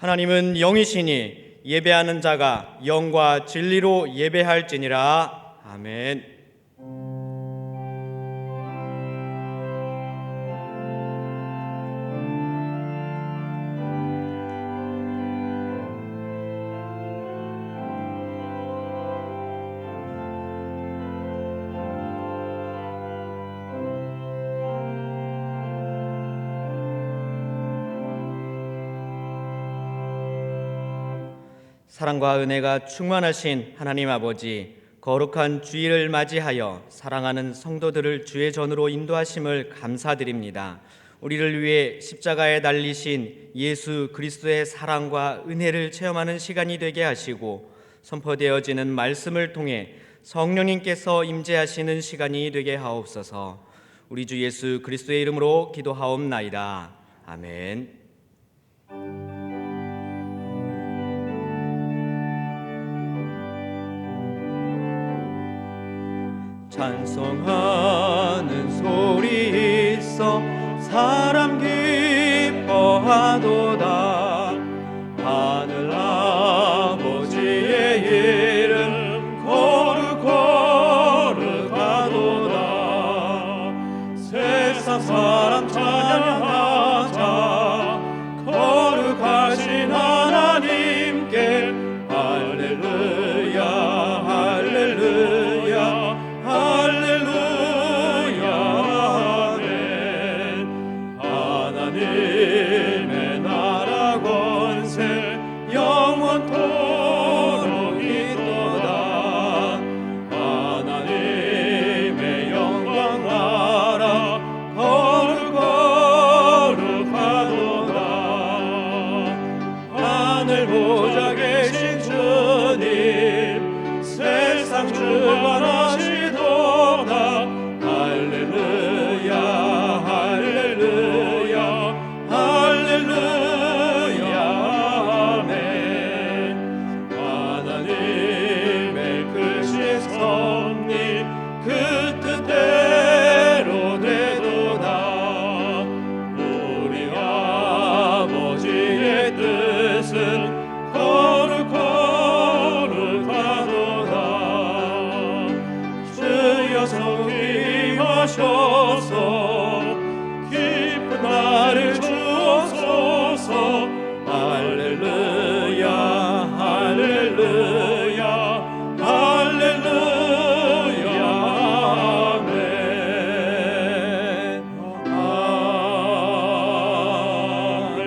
하나님은 영이시니 예배하는 자가 영과 진리로 예배할지니라. 아멘. 사랑과 은혜가 충만하신 하나님 아버지, 거룩한 주일을 맞이하여 사랑하는 성도들을 주의 전으로 인도하심을 감사드립니다. 우리를 위해 십자가에 달리신 예수 그리스도의 사랑과 은혜를 체험하는 시간이 되게 하시고, 선포되어지는 말씀을 통해 성령님께서 임재하시는 시간이 되게 하옵소서. 우리 주 예수 그리스도의 이름으로 기도하옵나이다. 아멘. 찬송하는 소리 있어 사람 기뻐하도다. 하늘 아버지의 이름 거룩하도다. 세상 사람 찬양하자. 거룩하신 하나님께 할렐루야 할렐루야 할렐루야 아멘. 하나님의 나라 권세 영원토록 있도다. 하나님의 영광 나라 거룩하도다. 하늘 보좌 계신 주님 세상 주관하시 할렐루야 할렐루야 할렐루야 아멘. 하나님의 크신 섭리 그 뜻대로 되도다. 우리 아버지의 뜻은 거룩하도다. 주여 성님하셔서 깊은 나를 주옵소서. 할렐루야 할렐루야 할렐루야 아멘. 아멘.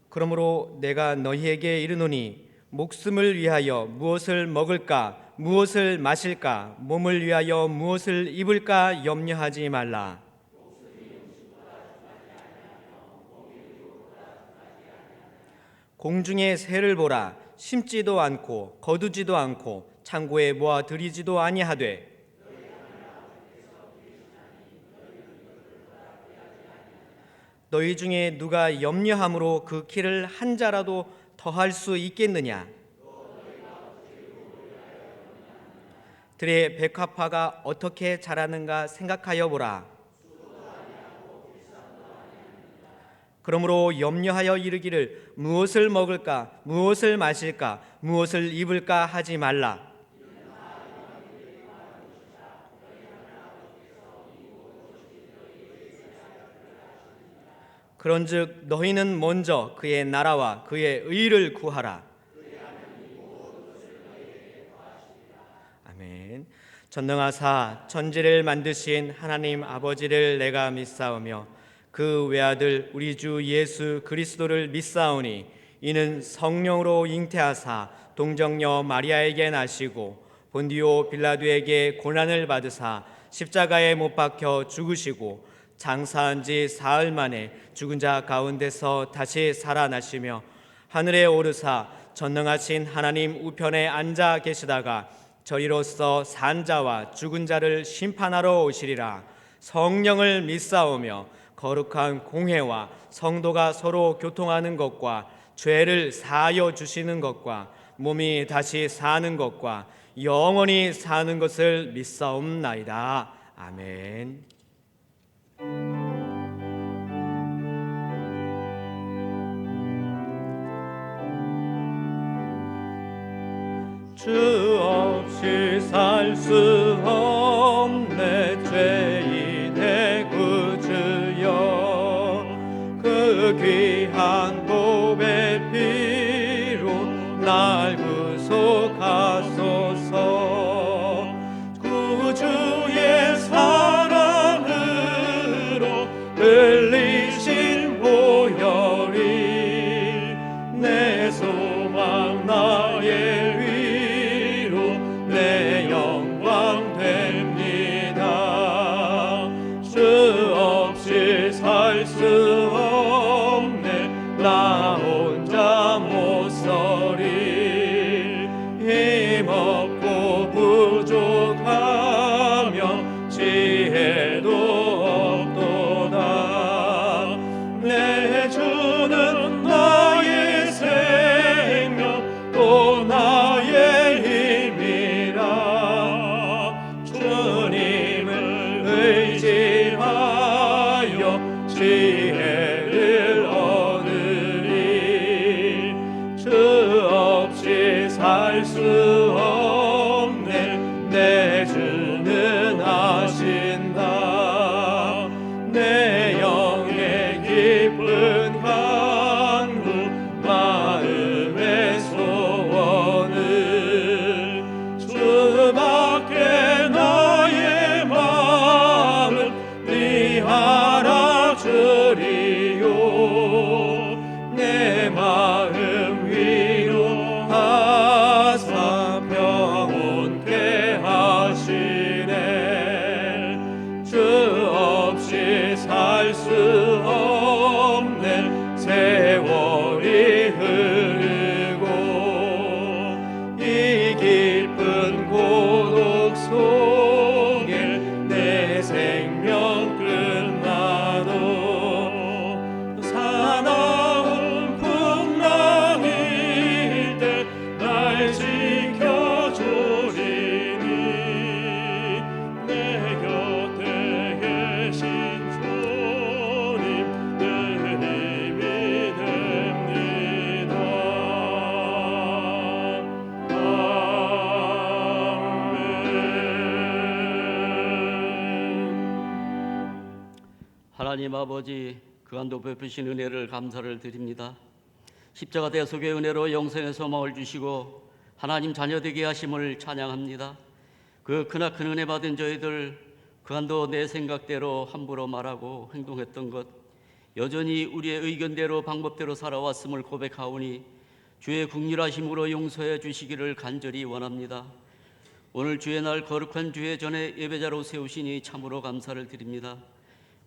그러므로 내가 너희에게 이르노니 목숨을 위하여 무엇을 먹을까 무엇을 마실까 몸을 위하여 무엇을 입을까 염려하지 말라. 공중의 새를 보라. 심지도 않고 거두지도 않고 창고에 모아 들이지도 아니하되 너희 중에 누가 염려함으로 그 키를 한 자라도 더할 수 있겠느냐? 들의 백합화가 어떻게 자라는가 생각하여 보라. 그러므로 염려하여 이르기를 무엇을 먹을까 무엇을 마실까 무엇을 입을까 하지 말라. 그런즉 너희는 먼저 그의 나라와 그의 의를 구하라. 아멘. 전능하사 천지를 만드신 하나님 아버지를 내가 믿사오며 그 외아들 우리 주 예수 그리스도를 믿사오니 이는 성령으로 잉태하사 동정녀 마리아에게 나시고 본디오 빌라도에게 고난을 받으사 십자가에 못 박혀 죽으시고 장사한 지 사흘 만에 죽은 자 가운데서 다시 살아나시며 하늘에 오르사 전능하신 하나님 우편에 앉아 계시다가 저희로서 산 자와 죽은 자를 심판하러 오시리라. 성령을 믿사오며 거룩한 공회와 성도가 서로 교통하는 것과 죄를 사하여 주시는 것과 몸이 다시 사는 것과 영원히 사는 것을 믿사옵나이다. 아멘. 주 없이 살 수 없네. 죄인의 구주여, 그 귀한 보배 피로 날 구속하소서. 구주의 사랑으로 흘리신 보혈이 내 소망 나의 위로 내 영광 됩니다. 주 없이 살 수 없네. 나 혼자 못 서리. 힘없고 부족하며 지혜도 없도다. 내 주는 나의 생명 또 나의 힘이라. 주님을 의지하여 지혜를 얻으리. 주 없이 살 수 없네. 내 주는 아신다. 내 영의 깊은 간구 마음의 소원을 주밖에 나의 마음을 네 알아 주리요. 내 마음 위로하사 평온케 하시네. 주 없이 살 수 없네. 세월이 흐르고 이 깊은 고독 속에 내 생명 끝나도 사나운 풍랑일 때 날 지켜주리니. 내 곁에 계신 주님 내 힘이 됩니다. 아멘. 하나님 아버지, 그간도 베푸신 은혜를 감사를 드립니다. 십자가 대속의 은혜로 영생의 소망을 주시고 하나님 자녀 되게 하심을 찬양합니다. 그 크나큰 은혜 받은 저희들, 그간도 내 생각대로 함부로 말하고 행동했던 것, 여전히 우리의 의견대로 방법대로 살아왔음을 고백하오니 주의 긍휼하심으로 용서해 주시기를 간절히 원합니다. 오늘 주의 날 거룩한 주의 전에 예배자로 세우시니 참으로 감사를 드립니다.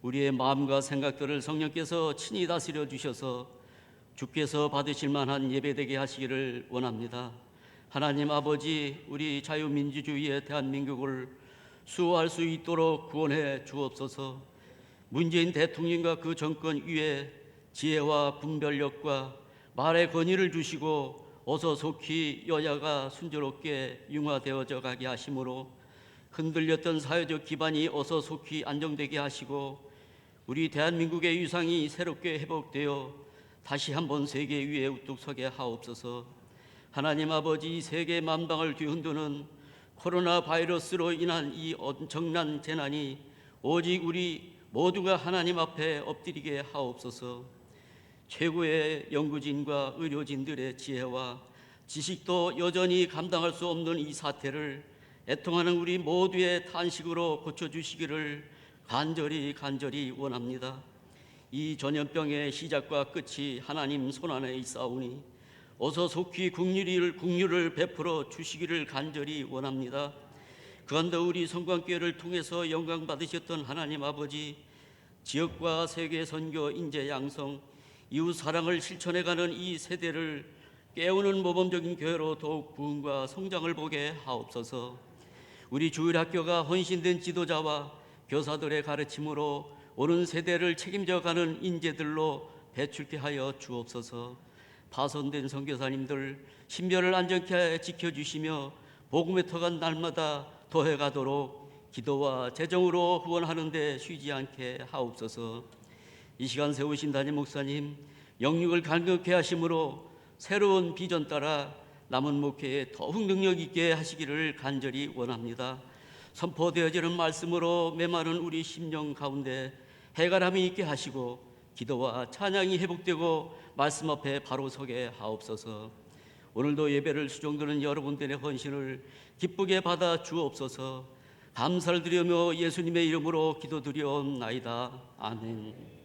우리의 마음과 생각들을 성령께서 친히 다스려 주셔서 주께서 받으실 만한 예배되게 하시기를 원합니다. 하나님 아버지, 우리 자유민주주의의 대한민국을 수호할 수 있도록 구원해 주옵소서. 문재인 대통령과 그 정권 위에 지혜와 분별력과 말의 권위를 주시고 어서 속히 여야가 순조롭게 융화되어져 가게 하심으로 흔들렸던 사회적 기반이 어서 속히 안정되게 하시고 우리 대한민국의 위상이 새롭게 회복되어 다시 한번 세계 위에 우뚝 서게 하옵소서. 하나님 아버지, 세계 만방을 뒤흔드는 코로나 바이러스로 인한 이 엄청난 재난이 오직 우리 모두가 하나님 앞에 엎드리게 하옵소서. 최고의 연구진과 의료진들의 지혜와 지식도 여전히 감당할 수 없는 이 사태를 애통하는 우리 모두의 탄식으로 고쳐주시기를 간절히 원합니다. 이 전염병의 시작과 끝이 하나님 손안에 있사오니 어서 속히 긍휼을 베풀어 주시기를 간절히 원합니다. 그간도 우리 성광교회를 통해서 영광 받으셨던 하나님 아버지, 지역과 세계 선교, 인재 양성, 이웃 사랑을 실천해가는 이 세대를 깨우는 모범적인 교회로 더욱 부흥과 성장을 보게 하옵소서. 우리 주일학교가 헌신된 지도자와 교사들의 가르침으로 오는 세대를 책임져가는 인재들로 배출케 하여 주옵소서. 파손된 선교사님들 신변을 안전케 지켜주시며 복음의 터가 날마다 더해가도록 기도와 재정으로 후원하는 데 쉬지 않게 하옵소서. 이 시간 세우신 담임 목사님 영육을 간격케 하심으로 새로운 비전 따라 남은 목회에 더욱 능력 있게 하시기를 간절히 원합니다. 선포되어지는 말씀으로 메마른 우리 심령 가운데 해갈함이 있게 하시고 기도와 찬양이 회복되고 말씀 앞에 바로 서게 하옵소서. 오늘도 예배를 수종드는 여러분들의 헌신을 기쁘게 받아 주옵소서. 감사를 드리며 예수님의 이름으로 기도드리옵나이다. 아멘.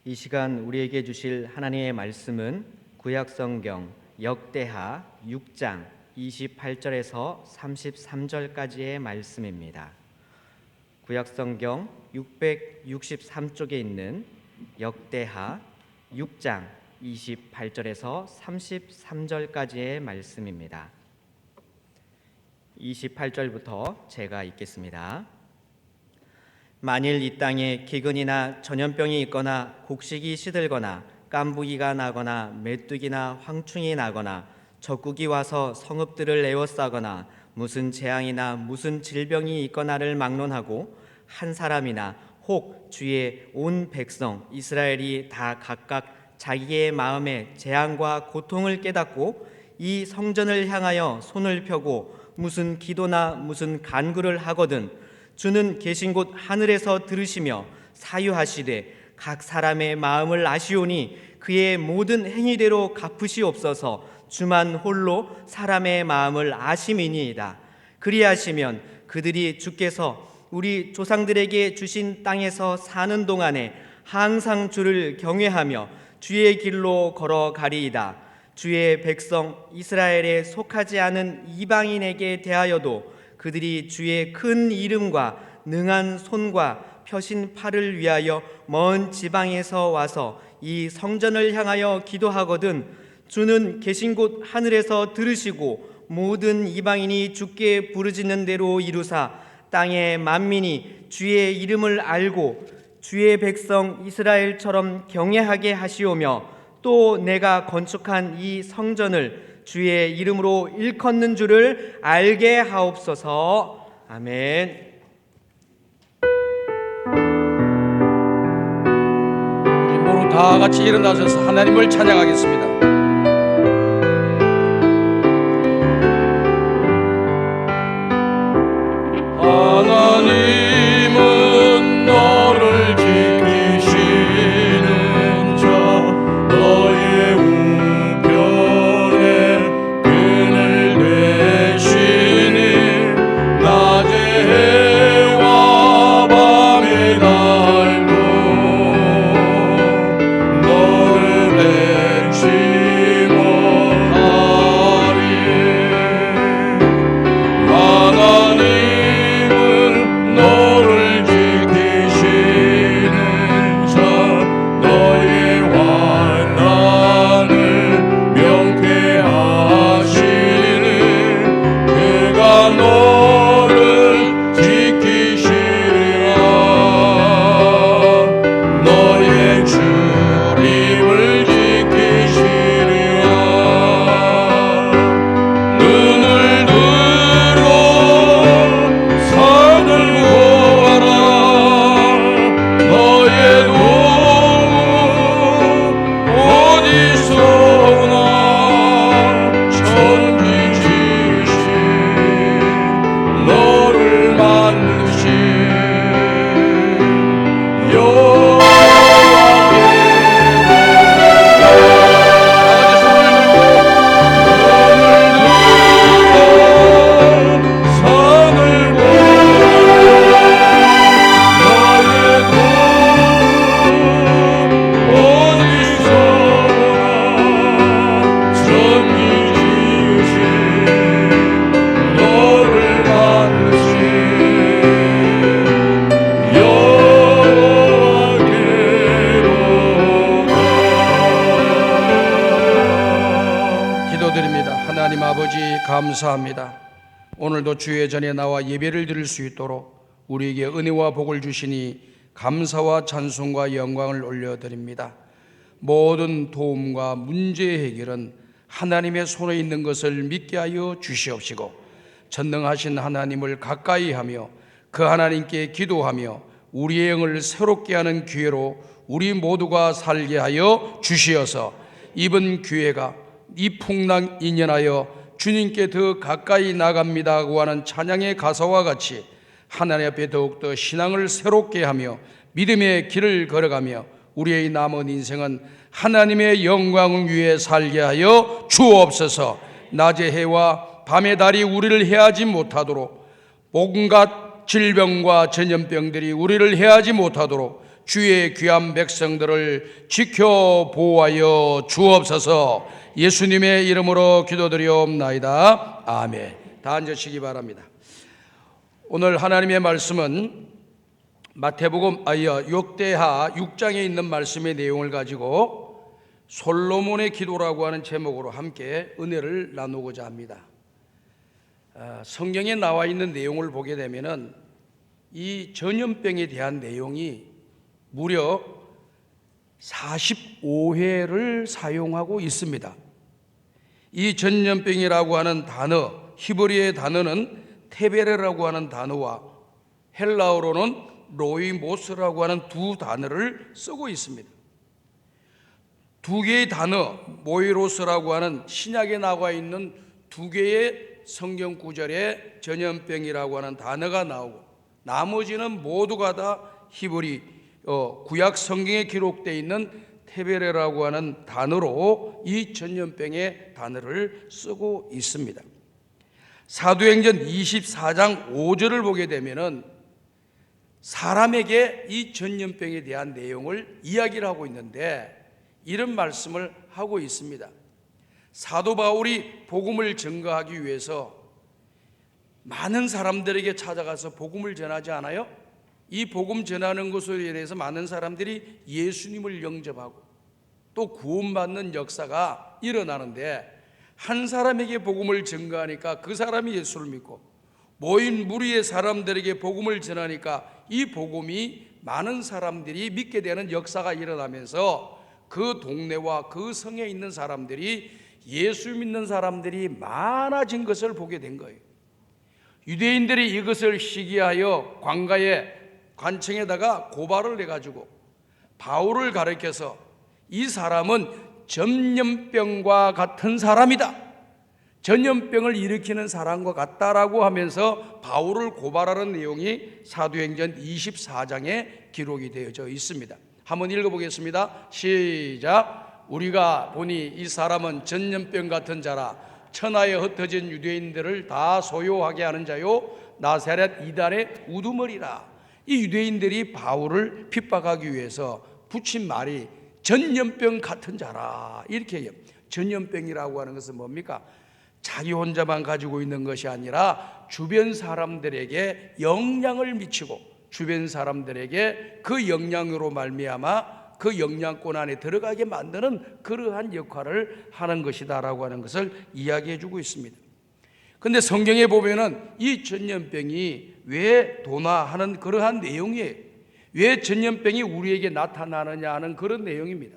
이 시간 우리에게 주실 하나님의 말씀은 구약성경 역대하 6장 28절에서 33절까지의 말씀입니다. 구약성경 663쪽에 있는 역대하 6장 28절에서 33절까지의 말씀입니다. 28절부터 제가 읽겠습니다. 만일 이 땅에 기근이나 전염병이 있거나 곡식이 시들거나 깐부기가 나거나 메뚜기나 황충이 나거나 적국이 와서 성읍들을 에워싸거나 무슨 재앙이나 무슨 질병이 있거나를 막론하고 한 사람이나 혹 주의 온 백성 이스라엘이 다 각각 자기의 마음에 재앙과 고통을 깨닫고 이 성전을 향하여 손을 펴고 무슨 기도나 무슨 간구를 하거든 주는 계신 곳 하늘에서 들으시며 사유하시되 각 사람의 마음을 아시오니 그의 모든 행위대로 갚으시옵소서. 주만 홀로 사람의 마음을 아심이니이다. 그리하시면 그들이 주께서 우리 조상들에게 주신 땅에서 사는 동안에 항상 주를 경외하며 주의 길로 걸어가리이다. 주의 백성 이스라엘에 속하지 않은 이방인에게 대하여도 그들이 주의 큰 이름과 능한 손과 펴신 팔을 위하여 먼 지방에서 와서 이 성전을 향하여 기도하거든 주는 계신 곳 하늘에서 들으시고 모든 이방인이 주께 부르짖는 대로 이루사 땅의 만민이 주의 이름을 알고 주의 백성 이스라엘처럼 경외하게 하시오며 또 내가 건축한 이 성전을 주의 이름으로 일컫는 줄을 알게 하옵소서. 아멘. 우리 모두 다 같이 일어나셔서 하나님을 찬양하겠습니다. 하나님은 너를 지키시는 자 너의 우편에 그늘 되시니 낮에 해와 밤에 달고 너를 해치 못하리. 하나님은 너를 지키시는 자 너의 환난을 명쾌하시니 그가 너를 지키시리라. 너의 주림을 지키시리라. 눈을 들어 산을 보아라. 너의 도움 어디서 오나. 천지 지으신 너를 만드신 산을 어디서 오나. 천지 지으신 너를 만드신 여호와께로다. 기도드립니다. 하나님 아버지 감사합니다. 오늘도 주의 전에 나와 예배를 드릴 수 있도록 우리에게 은혜와 복을 주시니 감사와 찬송과 영광을 올려드립니다. 모든 도움과 문제 해결은 하나님의 손에 있는 것을 믿게 하여 주시옵시고, 전능하신 하나님을 가까이 하며 그 하나님께 기도하며 우리의 영을 새롭게 하는 기회로 우리 모두가 살게 하여 주시어서 이번 기회가 이 풍랑 인연하여 주님께 더 가까이 나갑니다고 하는 찬양의 가사와 같이 하나님 앞에 더욱더 신앙을 새롭게 하며 믿음의 길을 걸어가며 우리의 남은 인생은 하나님의 영광을 위해 살게 하여 주옵소서. 낮의 해와 밤의 달이 우리를 해하지 못하도록, 온갖 질병과 전염병들이 우리를 해하지 못하도록 주의 귀한 백성들을 지켜 보호하여 주옵소서. 예수님의 이름으로 기도드리옵나이다. 아멘. 다 앉으시기 바랍니다. 오늘 하나님의 말씀은 마태복음 역대하 6장에 있는 말씀의 내용을 가지고 솔로몬의 기도라고 하는 제목으로 함께 은혜를 나누고자 합니다. 성경에 나와 있는 내용을 보게 되면은 이 전염병에 대한 내용이 무려 45회를 사용하고 있습니다. 이 전염병이라고 하는 단어, 히브리어의 단어는 테베레라고 하는 단어와 헬라어로는 로이모스라고 하는 두 단어를 쓰고 있습니다. 두 개의 단어, 모이로스라고 하는 신약에 나와 있는 두 개의 성경 구절에 전염병이라고 하는 단어가 나오고, 나머지는 모두가 다 히브리 구약 성경에 기록되어 있는 테베레라고 하는 단어로 이 전염병의 단어를 쓰고 있습니다. 사도행전 24장 5절을 보게 되면은 사람에게 이 전염병에 대한 내용을 이야기를 하고 있는데 이런 말씀을 하고 있습니다. 사도 바울이 복음을 증거하기 위해서 많은 사람들에게 찾아가서 복음을 전하지 않아요? 이 복음 전하는 것으로 인해서 많은 사람들이 예수님을 영접하고 또 구원받는 역사가 일어나는데, 한 사람에게 복음을 증거하니까 그 사람이 예수를 믿고 모인 무리의 사람들에게 복음을 전하니까 이 복음이 많은 사람들이 믿게 되는 역사가 일어나면서 그 동네와 그 성에 있는 사람들이 예수 믿는 사람들이 많아진 것을 보게 된 거예요. 유대인들이 이것을 시기하여 관청에다가 고발을 해가지고 바울을 가리켜서 이 사람은 전염병과 같은 사람이다, 전염병을 일으키는 사람과 같다라고 하면서 바울을 고발하는 내용이 사도행전 24장에 기록이 되어져 있습니다. 한번 읽어보겠습니다. 시작. 우리가 보니 이 사람은 전염병 같은 자라, 천하에 흩어진 유대인들을 다 소요하게 하는 자요, 나사렛 이단의 우두머리라. 이 유대인들이 바울을 핍박하기 위해서 붙인 말이 전염병 같은 자라, 이렇게 해요. 전염병이라고 하는 것은 뭡니까? 자기 혼자만 가지고 있는 것이 아니라 주변 사람들에게 영향을 미치고 주변 사람들에게 그 영향으로 말미암아 그 영향권 안에 들어가게 만드는 그러한 역할을 하는 것이다라고 하는 것을 이야기해 주고 있습니다. 그런데 성경에 보면은 이 전염병이 왜 도나하는 그러한 내용이에요. 왜 전염병이 우리에게 나타나느냐 하는 그런 내용입니다.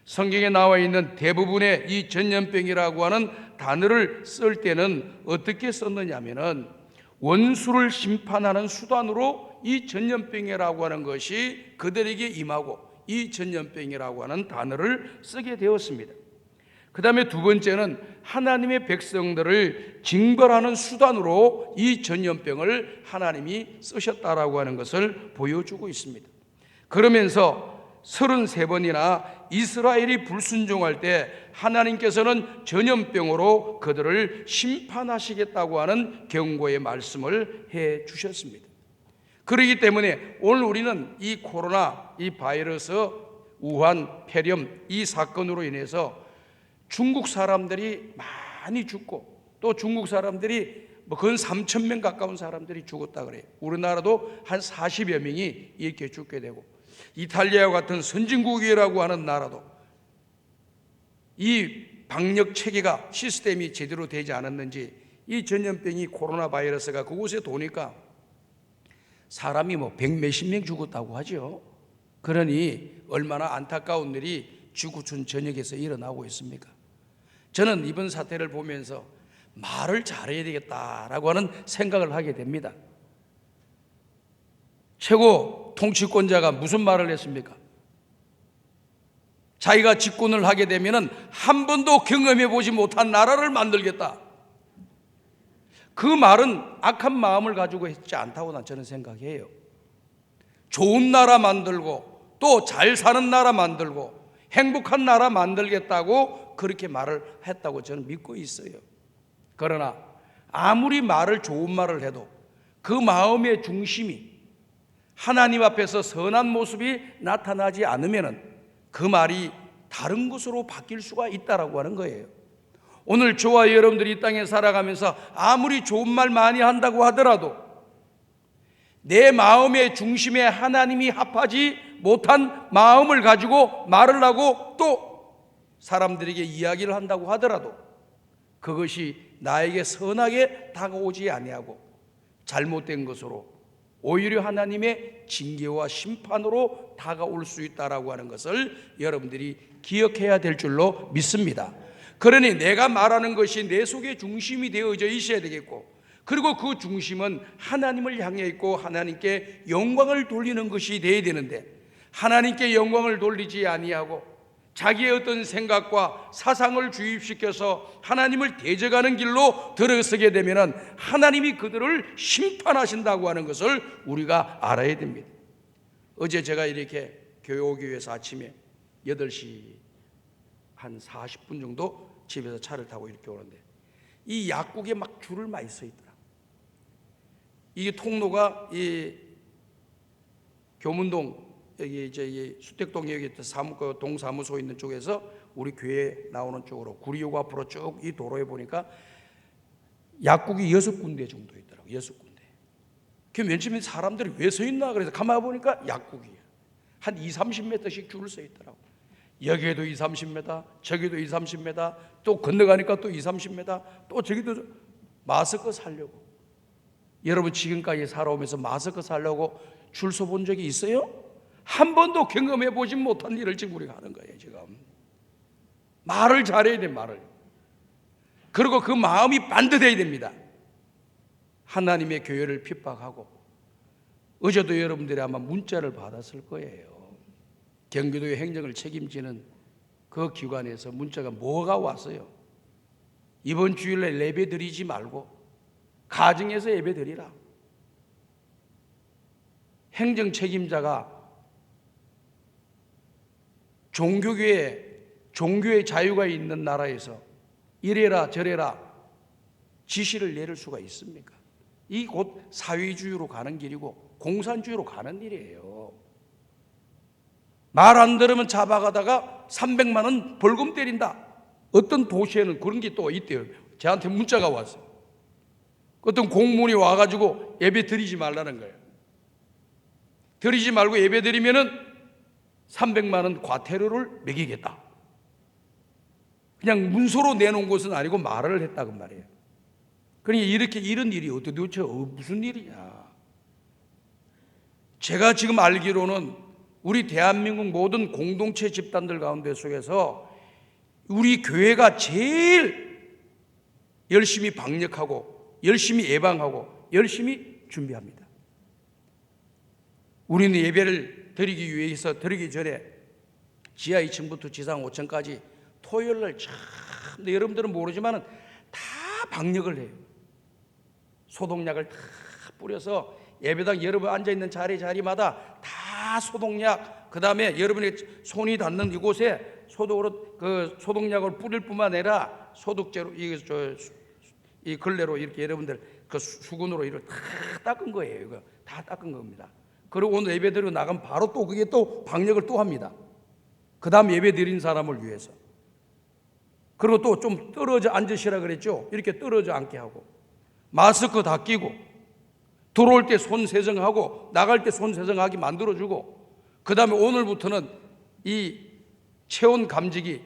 성경에 나와 있는 대부분의 이 전염병이라고 하는 단어를 쓸 때는 어떻게 썼느냐 하면은 원수를 심판하는 수단으로 이 전염병이라고 하는 것이 그들에게 임하고 이 전염병이라고 하는 단어를 쓰게 되었습니다. 그 다음에 두 번째는 하나님의 백성들을 징벌하는 수단으로 이 전염병을 하나님이 쓰셨다라고 하는 것을 보여주고 있습니다. 그러면서 33번이나 이스라엘이 불순종할 때 하나님께서는 전염병으로 그들을 심판하시겠다고 하는 경고의 말씀을 해 주셨습니다. 그렇기 때문에 오늘 우리는 이 코로나, 이 바이러스, 우한, 폐렴 이 사건으로 인해서 중국 사람들이 많이 죽고 또 중국 사람들이 근 3,000명 가까운 사람들이 죽었다 그래요. 우리나라도 한 40여 명이 이렇게 죽게 되고, 이탈리아와 같은 선진국이라고 하는 나라도 이 방역 체계가 시스템이 제대로 되지 않았는지 이 전염병이 코로나 바이러스가 그곳에 도니까 사람이 뭐 100몇십 명 죽었다고 하죠. 그러니 얼마나 안타까운 일이 지구촌 전역에서 일어나고 있습니까? 저는 이번 사태를 보면서 말을 잘해야 되겠다라고 하는 생각을 하게 됩니다. 최고 통치권자가 무슨 말을 했습니까? 자기가 집권을 하게 되면은 한 번도 경험해 보지 못한 나라를 만들겠다. 그 말은 악한 마음을 가지고 했지 않다고 저는 생각해요. 좋은 나라 만들고 또 잘 사는 나라 만들고 행복한 나라 만들겠다고 그렇게 말을 했다고 저는 믿고 있어요. 그러나 아무리 말을 좋은 말을 해도 그 마음의 중심이 하나님 앞에서 선한 모습이 나타나지 않으면 그 말이 다른 것으로 바뀔 수가 있다라고 하는 거예요. 오늘 저와 여러분들이 이 땅에 살아가면서 아무리 좋은 말 많이 한다고 하더라도 내 마음의 중심에 하나님이 합하지 못한 마음을 가지고 말을 하고 또 사람들에게 이야기를 한다고 하더라도 그것이 나에게 선하게 다가오지 아니하고 잘못된 것으로 오히려 하나님의 징계와 심판으로 다가올 수 있다라고 하는 것을 여러분들이 기억해야 될 줄로 믿습니다. 그러니 내가 말하는 것이 내 속에 중심이 되어져 있어야 되겠고, 그리고 그 중심은 하나님을 향해 있고 하나님께 영광을 돌리는 것이 되어야 되는데, 하나님께 영광을 돌리지 아니하고 자기의 어떤 생각과 사상을 주입시켜서 하나님을 대적하는 길로 들어서게 되면 하나님이 그들을 심판하신다고 하는 것을 우리가 알아야 됩니다. 어제 제가 이렇게 교회 오기 위해서 아침에 8시 한 40분 정도 집에서 차를 타고 이렇게 오는데 이 약국에 막 줄을 많이 서 있더라. 이게 통로가 이 교문동 여기 이제 수택동 여기 동사무소 있는 쪽에서 우리 교회 나오는 쪽으로 구리역 앞으로 쭉 이 도로에 보니까 약국이 6군데 정도 있더라고. 6군데. 그 맨 처음에 사람들이 왜 서 있나 그래서 가만히 보니까 약국이야. 한 20-30m씩 줄을 서 있더라고. 여기에도 20-30m, 저기도 20-30m, 또 건너가니까 또 20-30m, 또 저기도 마스크 사려고. 여러분 지금까지 살아오면서 마스크 사려고 줄 서 본 적이 있어요? 한 번도 경험해 보지 못한 일을 지금 우리가 하는 거예요. 지금 말을 잘해야 돼. 말을. 그리고 그 마음이 반듯해야 됩니다. 하나님의 교회를 핍박하고 어제도 여러분들이 아마 문자를 받았을 거예요. 경기도의 행정을 책임지는 그 기관에서 문자가 뭐가 왔어요? 이번 주일에 예배 드리지 말고 가정에서 예배 드리라. 행정 책임자가 종교의 자유가 있는 나라에서 이래라 저래라 지시를 내릴 수가 있습니까? 이 곧 사회주의로 가는 길이고 공산주의로 가는 일이에요. 말 안 들으면 잡아가다가 300만 원 벌금 때린다. 어떤 도시에는 그런 게 또 있대요. 저한테 문자가 왔어요. 어떤 공무원이 와가지고 예배 드리지 말라는 거예요. 드리지 말고 예배 드리면은 300만 원 과태료를 매기겠다. 그냥 문서로 내놓은 것은 아니고 말을 했다고 말이에요. 그러니까 이렇게 이런 일이 도대체 무슨 일이냐. 제가 지금 알기로는 우리 대한민국 모든 공동체 집단들 가운데 속에서 우리 교회가 제일 열심히 방역하고 열심히 예방하고 열심히 준비합니다. 우리는 예배를 드리기 위해서 드리기 전에 지하 2층부터 지상 5층까지 토요일날 참 여러분들은 모르지만 다 방역을 해요. 소독약을 다 뿌려서 예배당 여러분 앉아있는 자리마다 다 소독약, 그 다음에 여러분의 손이 닿는 이곳에 소독약을 뿌릴 뿐만 아니라 소독제로 이 걸레로 이렇게 여러분들 그 수건으로 이렇게 다 닦은 거예요. 이거 다 닦은 겁니다. 그리고 오늘 예배 드리고 나가면 바로 또 그게 또 방역을 또 합니다. 그 다음 예배 드린 사람을 위해서. 그리고 또 좀 떨어져 앉으시라 그랬죠. 이렇게 떨어져 앉게 하고 마스크 다 끼고 들어올 때 손 세정하고 나갈 때 손 세정하게 만들어주고, 그 다음에 오늘부터는 이 체온 감지기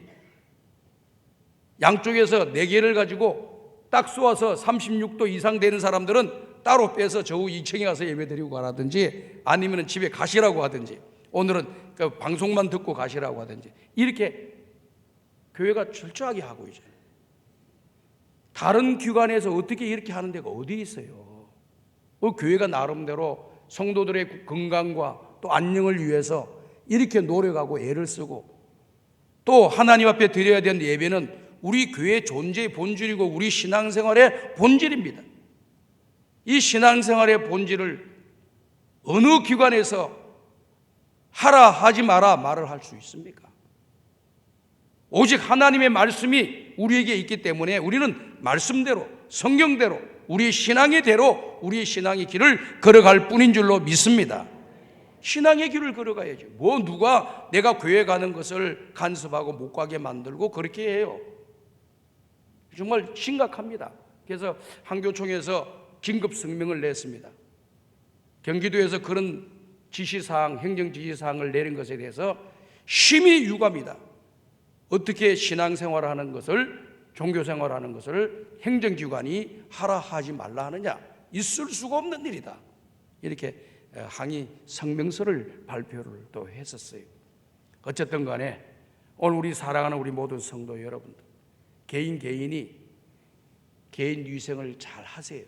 양쪽에서 4개를 가지고 딱 쏘아서 36도 이상 되는 사람들은 따로 빼서 저 2층에 가서 예배 드리고 가라든지, 아니면 집에 가시라고 하든지, 오늘은 그 방송만 듣고 가시라고 하든지, 이렇게 교회가 철저하게 하고 있어요. 다른 기관에서 어떻게 이렇게 하는 데가 어디 있어요? 교회가 나름대로 성도들의 건강과 또 안녕을 위해서 이렇게 노력하고 애를 쓰고, 또 하나님 앞에 드려야 되는 예배는 우리 교회의 존재의 본질이고 우리 신앙생활의 본질입니다. 이 신앙생활의 본질을 어느 기관에서 하라 하지 마라 말을 할 수 있습니까? 오직 하나님의 말씀이 우리에게 있기 때문에 우리는 말씀대로, 성경대로, 우리의 신앙의 대로 우리의 신앙의 길을 걸어갈 뿐인 줄로 믿습니다. 신앙의 길을 걸어가야죠. 누가 내가 교회 가는 것을 간섭하고 못 가게 만들고 그렇게 해요. 정말 심각합니다. 그래서 한교총에서 긴급 성명을 냈습니다. 경기도에서 그런 지시사항, 행정지시사항을 내린 것에 대해서 심히 유감이다. 어떻게 신앙생활을 하는 것을, 종교생활을 하는 것을 행정기관이 하라 하지 말라 하느냐. 있을 수가 없는 일이다. 이렇게 항의 성명서를 발표를 또 했었어요. 어쨌든 간에 오늘 우리 사랑하는 우리 모든 성도 여러분들, 개인이 개인 위생을 잘 하세요.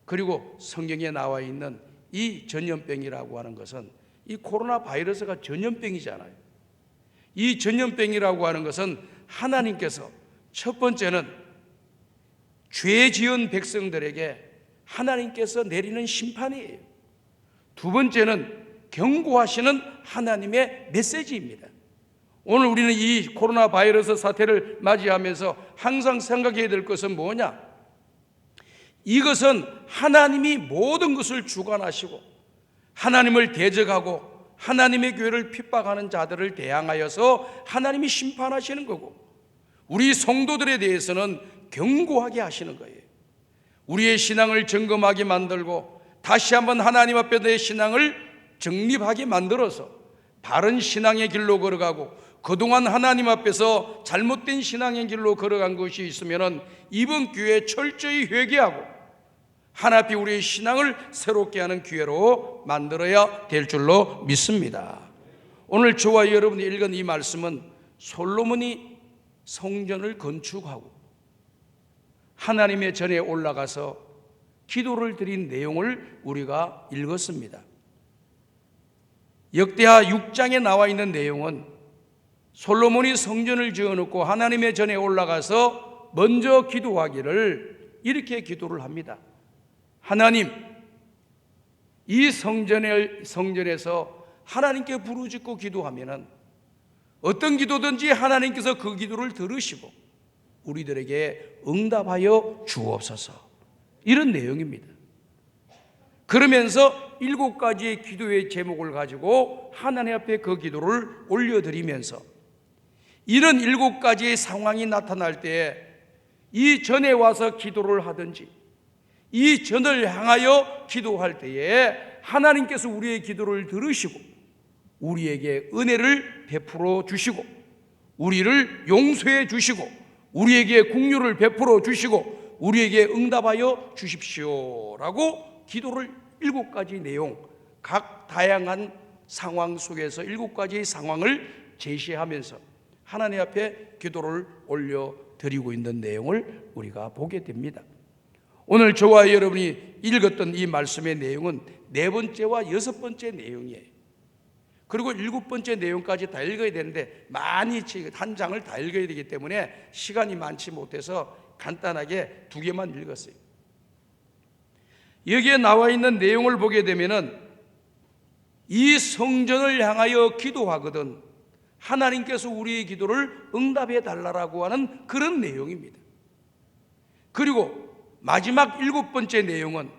그리고 성경에 나와 있는 이 전염병이라고 하는 것은 이 코로나 바이러스가 전염병이잖아요. 이 전염병이라고 하는 것은 하나님께서 첫 번째는 죄 지은 백성들에게 하나님께서 내리는 심판이에요. 두 번째는 경고하시는 하나님의 메시지입니다. 오늘 우리는 이 코로나 바이러스 사태를 맞이하면서 항상 생각해야 될 것은 뭐냐? 이것은 하나님이 모든 것을 주관하시고 하나님을 대적하고 하나님의 교회를 핍박하는 자들을 대항하여서 하나님이 심판하시는 거고, 우리 성도들에 대해서는 경고하게 하시는 거예요. 우리의 신앙을 점검하게 만들고 다시 한번 하나님 앞에 내 신앙을 정립하게 만들어서 바른 신앙의 길로 걸어가고, 그동안 하나님 앞에서 잘못된 신앙의 길로 걸어간 것이 있으면 이번 기회에 철저히 회개하고 하나님 앞에 우리의 신앙을 새롭게 하는 기회로 만들어야 될 줄로 믿습니다. 오늘 저와 여러분이 읽은 이 말씀은 솔로몬이 성전을 건축하고 하나님의 전에 올라가서 기도를 드린 내용을 우리가 읽었습니다. 역대하 6장에 나와 있는 내용은 솔로몬이 성전을 지어놓고 하나님의 전에 올라가서 먼저 기도하기를 이렇게 기도를 합니다. 하나님, 이 성전에서 하나님께 부르짖고 기도하면은 어떤 기도든지 하나님께서 그 기도를 들으시고 우리들에게 응답하여 주옵소서. 이런 내용입니다. 그러면서 7가지의 기도의 제목을 가지고 하나님 앞에 그 기도를 올려드리면서 이런 7가지의 상황이 나타날 때에 이 전에 와서 기도를 하든지 이 전을 향하여 기도할 때에 하나님께서 우리의 기도를 들으시고 우리에게 은혜를 베풀어 주시고 우리를 용서해 주시고 우리에게 긍휼을 베풀어 주시고 우리에게 응답하여 주십시오라고 기도를 7가지 내용, 각 다양한 상황 속에서 7가지의 상황을 제시하면서 하나님 앞에 기도를 올려드리고 있는 내용을 우리가 보게 됩니다. 오늘 저와 여러분이 읽었던 이 말씀의 내용은 4번째와 6번째 내용이에요. 그리고 7번째 내용까지 다 읽어야 되는데 많이 한 장을 다 읽어야 되기 때문에 시간이 많지 못해서 간단하게 2개만 읽었어요. 여기에 나와 있는 내용을 보게 되면은 이 성전을 향하여 기도하거든 하나님께서 우리의 기도를 응답해 달라고 하는 그런 내용입니다. 그리고 마지막 7번째 내용은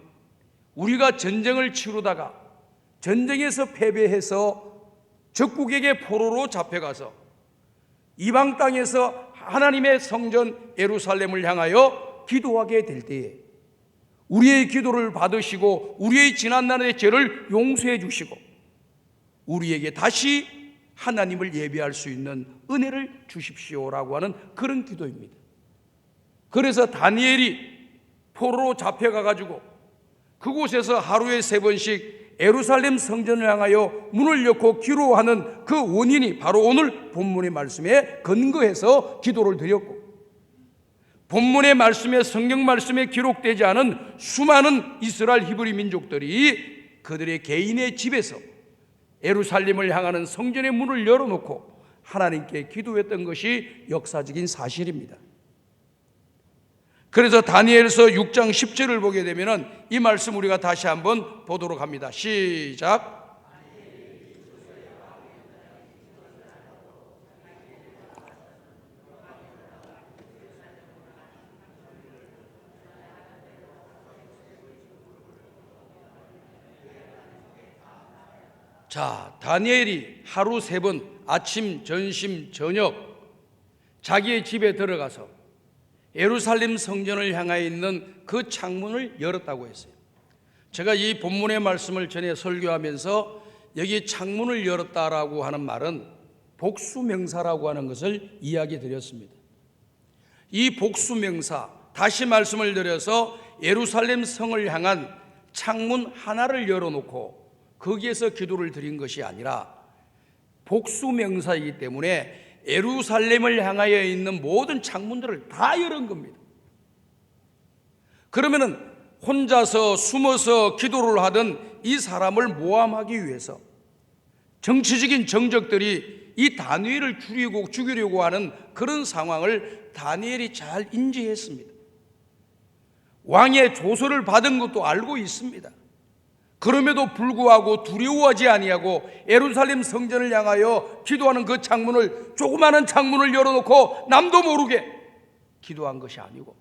우리가 전쟁을 치르다가 전쟁에서 패배해서 적국에게 포로로 잡혀가서 이방 땅에서 하나님의 성전 예루살렘을 향하여 기도하게 될 때에 우리의 기도를 받으시고 우리의 지난날의 죄를 용서해 주시고 우리에게 다시 하나님을 예배할 수 있는 은혜를 주십시오라고 하는 그런 기도입니다. 그래서 다니엘이 포로로 잡혀가가지고 그곳에서 하루에 3번씩 예루살렘 성전을 향하여 문을 열고 기도하는 그 원인이 바로 오늘 본문의 말씀에 근거해서 기도를 드렸고, 본문의 말씀에, 성경 말씀에 기록되지 않은 수많은 이스라엘 히브리 민족들이 그들의 개인의 집에서 예루살렘을 향하는 성전의 문을 열어놓고 하나님께 기도했던 것이 역사적인 사실입니다. 그래서 다니엘서 6장 10절을 보게 되면 이 말씀 우리가 다시 한번 보도록 합니다. 시작. 자, 다니엘이 하루 3번 아침, 점심, 저녁 자기의 집에 들어가서 예루살렘 성전을 향해 있는 그 창문을 열었다고 했어요. 제가 이 본문의 말씀을 전에 설교하면서 여기 창문을 열었다라고 하는 말은 복수명사라고 하는 것을 이야기 드렸습니다. 이 복수명사, 다시 말씀을 드려서 예루살렘 성을 향한 창문 하나를 열어놓고 거기에서 기도를 드린 것이 아니라 복수명사이기 때문에 예루살렘을 향하여 있는 모든 창문들을 다 열은 겁니다. 그러면은 혼자서 숨어서 기도를 하던 이 사람을 모함하기 위해서 정치적인 정적들이 이 다니엘을 죽이려고 하는 그런 상황을 다니엘이 잘 인지했습니다. 왕의 조서를 받은 것도 알고 있습니다. 그럼에도 불구하고 두려워하지 아니하고 예루살렘 성전을 향하여 기도하는 그 창문을, 조그마한 창문을 열어놓고 남도 모르게 기도한 것이 아니고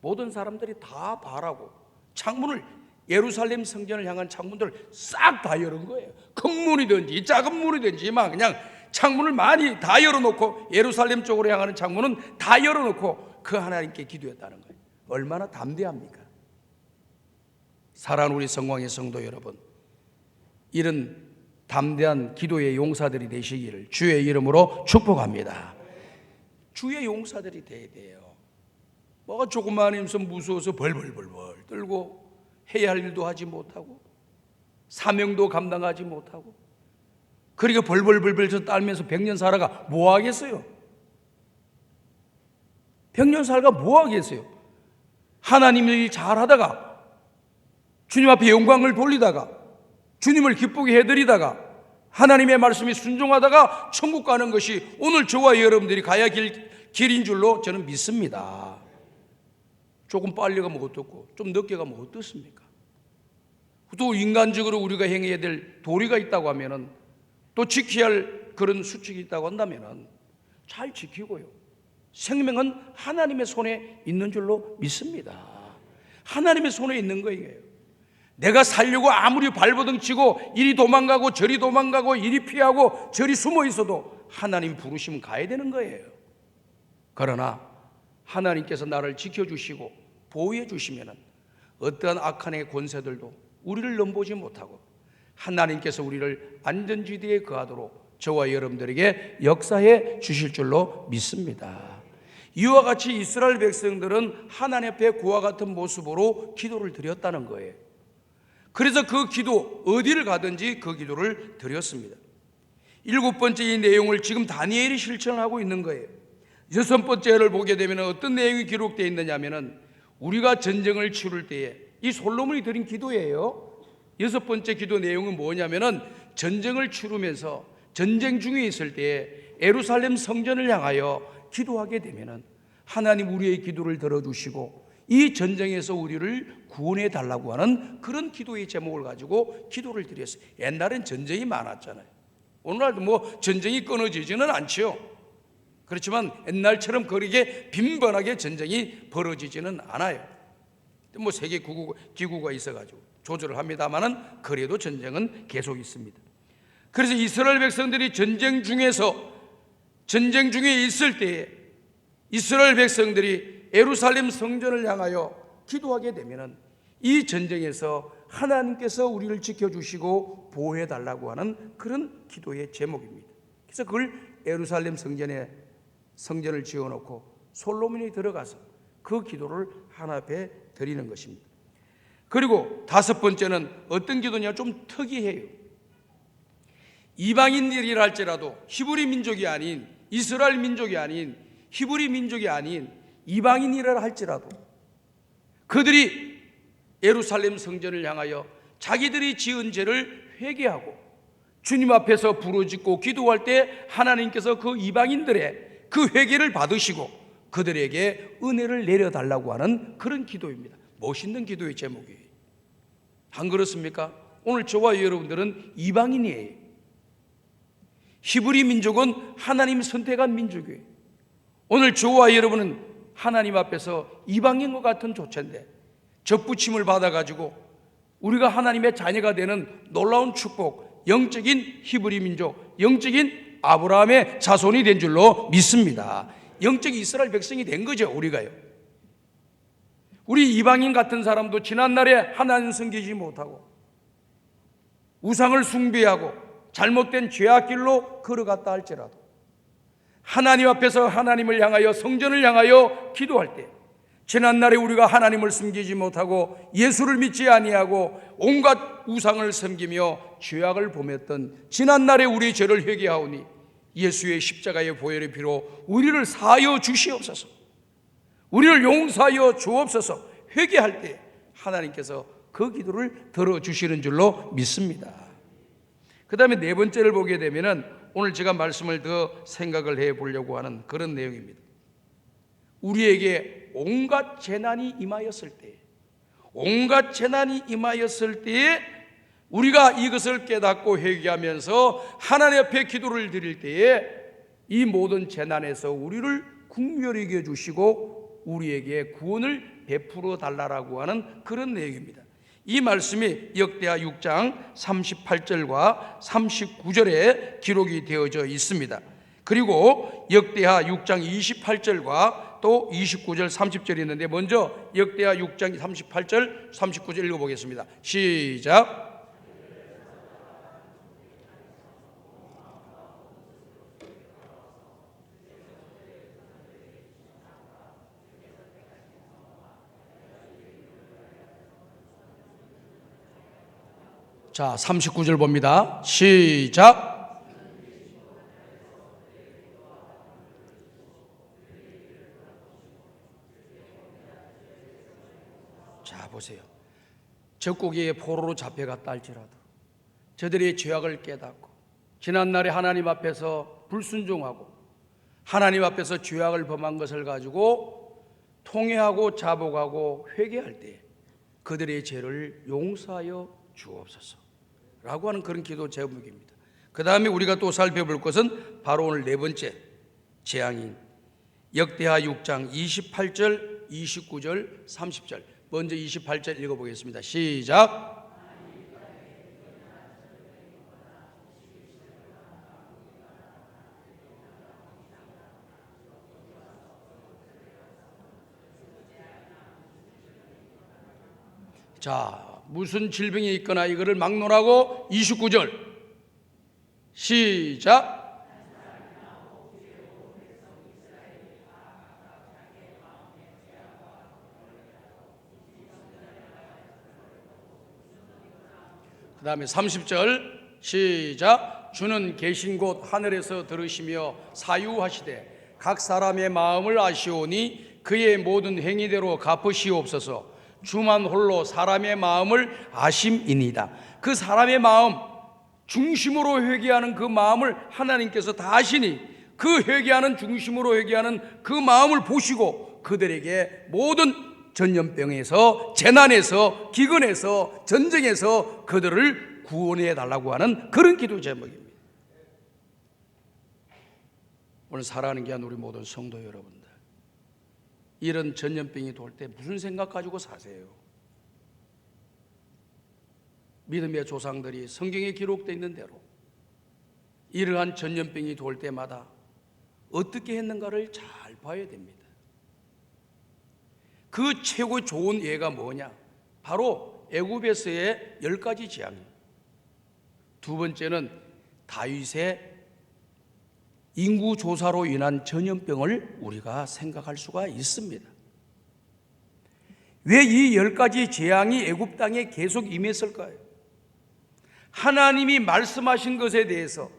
모든 사람들이 다 바라고 창문을, 예루살렘 성전을 향한 창문들을 싹 다 열은 거예요. 큰 문이든지 작은 문이든지 막 그냥 창문을 많이 다 열어놓고 예루살렘 쪽으로 향하는 창문은 다 열어놓고 그 하나님께 기도했다는 거예요. 얼마나 담대합니까? 사랑하는 우리 성광의 성도 여러분, 이런 담대한 기도의 용사들이 되시기를 주의 이름으로 축복합니다. 주의 용사들이 돼야 돼요. 뭐가 조그마한 힘서 무서워서 벌벌벌벌 떨고 해야 할 일도 하지 못하고 사명도 감당하지 못하고 그리고 벌벌벌벌 떨면서 100년 살아가 뭐 하겠어요? 100년 살아가 뭐 하겠어요? 하나님 일 잘하다가 주님 앞에 영광을 돌리다가 주님을 기쁘게 해드리다가 하나님의 말씀에 순종하다가 천국 가는 것이 오늘 저와 여러분들이 가야 길인 줄로 저는 믿습니다. 조금 빨리 가면 어떻고 좀 늦게 가면 어떻습니까? 또 인간적으로 우리가 행해야 될 도리가 있다고 하면은, 또 지켜야 할 그런 수칙이 있다고 한다면은 잘 지키고요. 생명은 하나님의 손에 있는 줄로 믿습니다. 하나님의 손에 있는 거예요. 내가 살려고 아무리 발버둥 치고 이리 도망가고 저리 도망가고 이리 피하고 저리 숨어 있어도 하나님 부르시면 가야 되는 거예요. 그러나 하나님께서 나를 지켜주시고 보호해 주시면 어떠한 악한의 권세들도 우리를 넘보지 못하고 하나님께서 우리를 안전지대에 거하도록 저와 여러분들에게 역사해 주실 줄로 믿습니다. 이와 같이 이스라엘 백성들은 하나님 앞에 그와 같은 모습으로 기도를 드렸다는 거예요. 그래서 그 기도, 어디를 가든지 그 기도를 드렸습니다. 7번째 이 내용을 지금 다니엘이 실천하고 있는 거예요. 6번째를 보게 되면 어떤 내용이 기록되어 있느냐 하면은 우리가 전쟁을 치룰 때에 이 솔로몬이 드린 기도예요. 6번째 기도 내용은 뭐냐면은 전쟁을 치르면서 전쟁 중에 있을 때에 예루살렘 성전을 향하여 기도하게 되면은 하나님 우리의 기도를 들어주시고 이 전쟁에서 우리를 구원해 달라고 하는 그런 기도의 제목을 가지고 기도를 드렸어요. 옛날엔 전쟁이 많았잖아요. 오늘날도 뭐 전쟁이 끊어지지는 않죠. 그렇지만 옛날처럼 그렇게 빈번하게 전쟁이 벌어지지는 않아요. 뭐 세계 기구가 있어가지고 조절을 합니다만은 그래도 전쟁은 계속 있습니다. 그래서 이스라엘 백성들이 전쟁 중에 있을 때에 이스라엘 백성들이 예루살렘 성전을 향하여 기도하게 되면은 이 전쟁에서 하나님께서 우리를 지켜주시고 보호해 달라고 하는 그런 기도의 제목입니다. 그래서 그걸 예루살렘 성전을 지어놓고 솔로몬이 들어가서 그 기도를 하나님 앞에 드리는 것입니다. 그리고 다섯 번째는 어떤 기도냐, 좀 특이해요. 이방인들이라 할지라도 히브리 민족이 아닌, 이스라엘 민족이 아닌, 히브리 민족이 아닌 이방인이라 할지라도 그들이 예루살렘 성전을 향하여 자기들이 지은 죄를 회개하고 주님 앞에서 부르짖고 기도할 때 하나님께서 그 이방인들의 그 회개를 받으시고 그들에게 은혜를 내려달라고 하는 그런 기도입니다. 멋있는 기도의 제목이에요. 안 그렇습니까? 오늘 저와 여러분들은 이방인이에요. 히브리 민족은 하나님 선택한 민족이에요. 오늘 저와 여러분은 하나님 앞에서 이방인과 같은 조체인데 접붙임을 받아가지고 우리가 하나님의 자녀가 되는 놀라운 축복, 영적인 히브리 민족, 영적인 아브라함의 자손이 된 줄로 믿습니다. 영적 이스라엘 백성이 된 거죠, 우리가요. 우리 이방인 같은 사람도 지난날에 하나님 섬기지 못하고 우상을 숭배하고 잘못된 죄악길로 걸어갔다 할지라도 하나님 앞에서 하나님을 향하여 성전을 향하여 기도할 때 지난날에 우리가 하나님을 섬기지 못하고 예수를 믿지 아니하고 온갖 우상을 섬기며 죄악을 범했던 지난날에 우리 죄를 회개하오니 예수의 십자가의 보혈의 피로 우리를 사하여 주시옵소서, 우리를 용서하여 주옵소서. 회개할 때 하나님께서 그 기도를 들어주시는 줄로 믿습니다. 그 다음에 네 번째를 보게 되면은 오늘 제가 말씀을 더 생각을 해 보려고 하는 그런 내용입니다. 우리에게 온갖 재난이 임하였을 때, 온갖 재난이 임하였을 때에 우리가 이것을 깨닫고 회개하면서 하나님 앞에 기도를 드릴 때에 이 모든 재난에서 우리를 국멸하게 해주시고 우리에게 구원을 베풀어 달라고 하는 그런 내용입니다. 이 말씀이 역대하 6장 38절과 39절에 기록이 되어져 있습니다. 그리고 역대하 6장 28절과 또 29절 30절이 있는데 먼저 역대하 6장 38절 39절 읽어보겠습니다. 시작. 자, 39절 봅니다. 시작. 자, 보세요. 적국의 포로로 잡혀갔다 할지라도 저들의 죄악을 깨닫고 지난날에 하나님 앞에서 불순종하고 하나님 앞에서 죄악을 범한 것을 가지고 통회하고 자복하고 회개할 때 그들의 죄를 용서하여 주옵소서 라고 하는 그런 기도 제목입니다. 그 다음에 우리가 또 살펴볼 것은 바로 오늘 네 번째 재앙인 역대하 6장 28절, 29절, 30절. 먼저 28절 읽어보겠습니다. 시작. 자, 무슨 질병이 있거나 이거를 막론하고 29절 시작. 그 다음에 30절 시작. 주는 계신 곳 하늘에서 들으시며 사유하시되 각 사람의 마음을 아시오니 그의 모든 행위대로 갚으시옵소서. 주만 홀로 사람의 마음을 아심이니이다. 그 사람의 마음 중심으로 회개하는 그 마음을 하나님께서 다 아시니 그 회개하는 중심으로 회개하는 그 마음을 보시고 그들에게 모든 전염병에서 재난에서 기근에서 전쟁에서 그들을 구원해 달라고 하는 그런 기도 제목입니다. 오늘 살아가는 귀한 우리 모든 성도 여러분들, 이런 전염병이 돌 때 무슨 생각 가지고 사세요? 믿음의 조상들이 성경에 기록되어 있는 대로 이러한 전염병이 돌 때마다 어떻게 했는가를 잘 봐야 됩니다. 그 최고 좋은 예가 뭐냐? 바로 애굽에서의 10가지 재앙입니다. 두 번째는 다윗의 인구 조사로 인한 전염병을 우리가 생각할 수가 있습니다. 왜 이 10가지 재앙이 애굽 땅에 계속 임했을까요? 하나님이 말씀하신 것에 대해서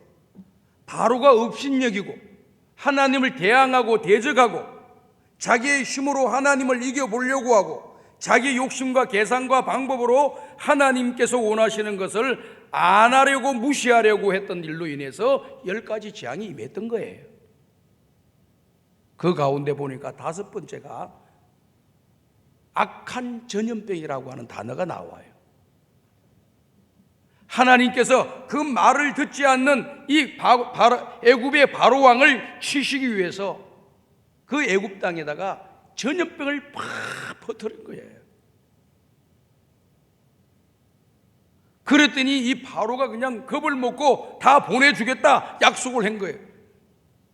바로가 업신여기고 하나님을 대항하고 대적하고 자기의 힘으로 하나님을 이겨보려고 하고 자기 욕심과 계산과 방법으로 하나님께서 원하시는 것을 안 하려고 무시하려고 했던 일로 인해서 10가지 재앙이 임했던 거예요. 그 가운데 보니까 5번째가 악한 전염병이라고 하는 단어가 나와요. 하나님께서 그 말을 듣지 않는 이 애굽의 바로 왕을 치시기 위해서 그 애굽 땅에다가 전염병을 팍 퍼뜨린 거예요. 그랬더니 이 바로가 그냥 겁을 먹고 다 보내주겠다 약속을 한 거예요.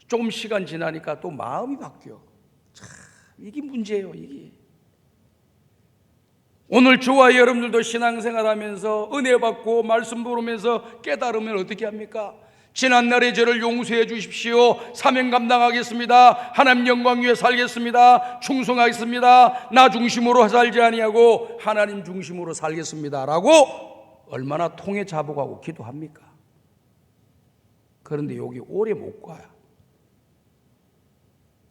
조금 시간 지나니까 또 마음이 바뀌어. 참, 이게 문제예요, 이게. 오늘 저와 여러분들도 신앙생활하면서 은혜 받고 말씀 들으면서 깨달으면 어떻게 합니까? 지난날의 죄를 용서해 주십시오. 사명 감당하겠습니다. 하나님 영광 위에 살겠습니다. 충성하겠습니다. 나 중심으로 살지 아니하고 하나님 중심으로 살겠습니다 라고 얼마나 통에 자복하고 기도합니까? 그런데 여기 오래 못 가요.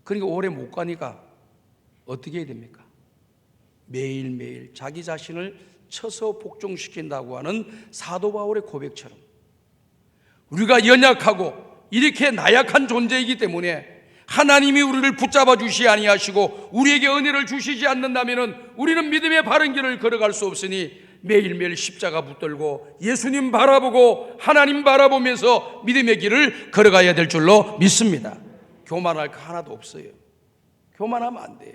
그러니까 오래 못 가니까 어떻게 해야 됩니까? 매일매일 자기 자신을 쳐서 복종시킨다고 하는 사도 바울의 고백처럼 우리가 연약하고 이렇게 나약한 존재이기 때문에 하나님이 우리를 붙잡아 주시 아니하시고 우리에게 은혜를 주시지 않는다면 우리는 믿음의 바른 길을 걸어갈 수 없으니 매일매일 십자가 붙들고 예수님 바라보고 하나님 바라보면서 믿음의 길을 걸어가야 될 줄로 믿습니다. 교만할 거 하나도 없어요. 교만하면 안 돼요.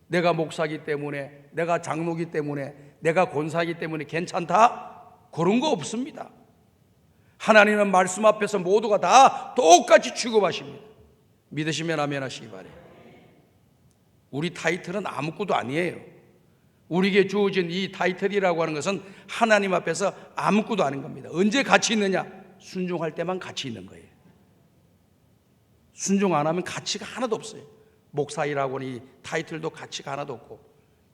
내가 목사기 때문에, 내가 장로기 때문에, 내가 권사기 때문에 괜찮다? 그런 거 없습니다. 하나님은 말씀 앞에서 모두가 다 똑같이 취급하십니다. 믿으시면 아멘 하시기 바라요. 우리 타이틀은 아무것도 아니에요. 우리에게 주어진 이 타이틀이라고 하는 것은 하나님 앞에서 아무것도 아닌 겁니다. 언제 가치 있느냐? 순종할 때만 가치 있는 거예요. 순종 안 하면 가치가 하나도 없어요. 목사이라고 하는 이 타이틀도 가치가 하나도 없고